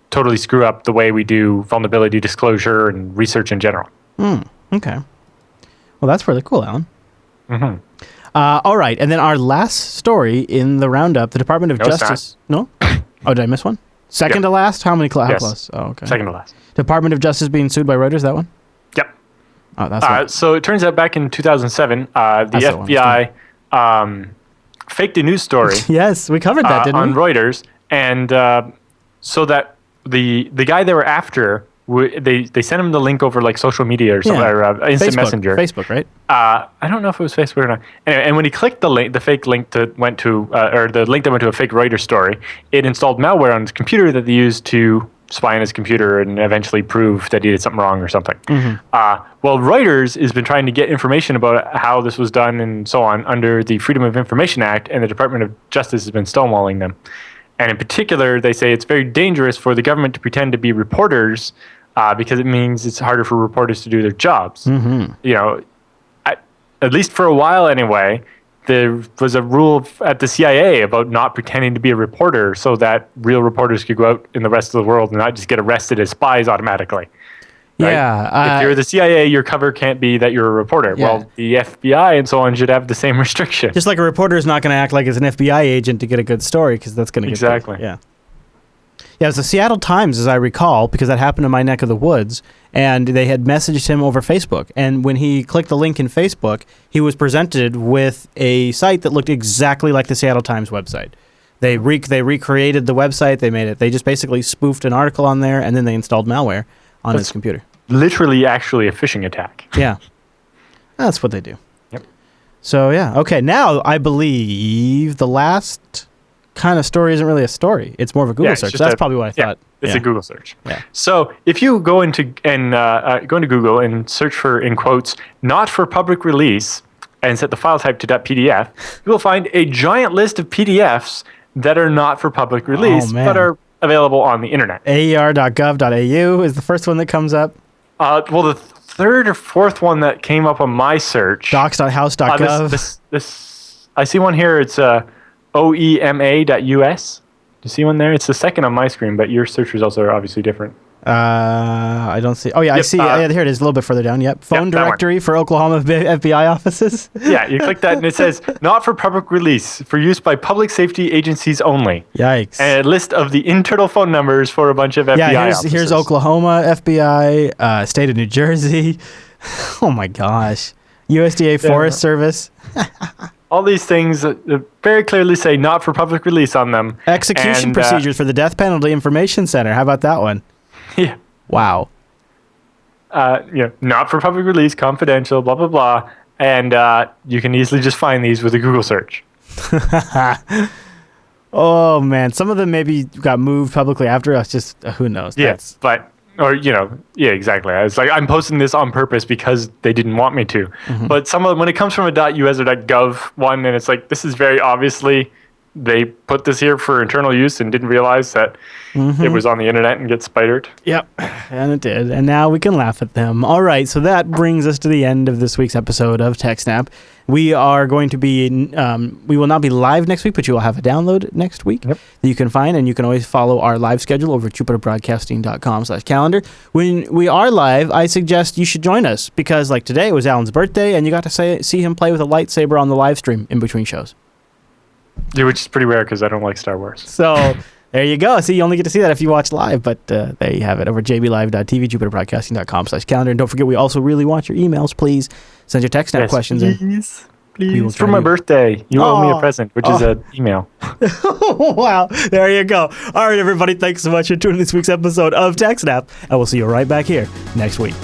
totally screw up the way we do vulnerability disclosure and research in general. Okay. Well, that's really cool, Alan. All right. And then our last story in the roundup, the Department of Justice. No? Oh, did I miss one? Second to last? How many close? Oh, okay. Second to last. Department of Justice being sued by Reuters, that one? Yep. Oh, that's right. So it turns out back in 2007, the FBI faked a news story. Yes, we covered that, didn't we? On Reuters, and so that the guy they were after, they sent him the link over like social media or something, or instant messenger. Facebook, right? I don't know if it was Facebook or not. Anyway, and when he clicked the link, the fake link that went to, or the link that went to a fake Reuters story, it installed malware on his computer that they used to spy on his computer and eventually prove that he did something wrong or something. Well, Reuters has been trying to get information about how this was done and so on under the Freedom of Information Act, and the Department of Justice has been stonewalling them. And in particular, they say it's very dangerous for the government to pretend to be reporters because it means it's harder for reporters to do their jobs. At least for a while anyway, there was a rule at the CIA about not pretending to be a reporter so that real reporters could go out in the rest of the world and not just get arrested as spies automatically. Right? Yeah. If you're the CIA, your cover can't be that you're a reporter. Yeah. Well, the FBI and so on should have the same restriction. Just like a reporter is not going to act like it's an FBI agent to get a good story, because that's going to get exactly. Yeah, it was the Seattle Times, as I recall, because that happened in my neck of the woods, and they had messaged him over Facebook. And when he clicked the link in Facebook, he was presented with a site that looked exactly like the Seattle Times website. They recreated the website. They just basically spoofed an article on there, and then they installed malware on his computer. Literally, actually, a phishing attack. Yeah, that's what they do. Yep. So yeah, okay. Now I believe the last kind of story isn't really a story. It's more of a Google search. That's probably what I thought. It's a Google search. Yeah. So if you go into Google and search for, in quotes, "not for public release," and set the file type to .pdf, you will find a giant list of PDFs that are not for public release, but are available on the internet. AER.gov.au is the first one that comes up. Well, the third or fourth one that came up on my search. Docs.house.gov. This I see one here. It's oema.us. Do you see one there? It's the second on my screen, but your search results are obviously different. I don't see. Oh, yeah, I see. Yeah, here it is, a little bit further down. Yep. Phone directory for Oklahoma FBI offices. Yeah, you click that, and it says, not for public release, for use by public safety agencies only. Yikes. And a list of the internal phone numbers for a bunch of FBI offices. Here's Oklahoma FBI, state of New Jersey. Oh, my gosh. USDA Forest Service. All these things very clearly say not for public release on them. Execution procedures for the Death Penalty Information Center. How about that one? Yeah. Wow. Not for public release, confidential, blah, blah, blah. And you can easily just find these with a Google search. Oh, man. Some of them maybe got moved publicly after us. Just who knows? Yes, exactly. I was like, I'm posting this on purpose because they didn't want me to. Mm-hmm. But some of them, when it comes from a .us or .gov one, and it's like, this is very obviously they put this here for internal use and didn't realize that it was on the internet and gets spidered. Yep, and it did. And now we can laugh at them. All right, so that brings us to the end of this week's episode of TechSNAP. We are going to be, we will not be live next week, but you will have a download next week that you can find, and you can always follow our live schedule over at jupiterbroadcasting.com/calendar. When we are live, I suggest you should join us because like today was Alan's birthday, and you got to see him play with a lightsaber on the live stream in between shows. Yeah, which is pretty rare because I don't like Star Wars. So there you go. See, you only get to see that if you watch live, but there you have it over at jblive.tv, jupiterbroadcasting.com/calendar. And don't forget, we also really want your emails. Please send your TechSNAP questions in. Please. It's for my birthday. You owe me a present, which is an email. Wow. There you go. All right, everybody. Thanks so much for tuning in this week's episode of TechSNAP, and we'll see you right back here next week.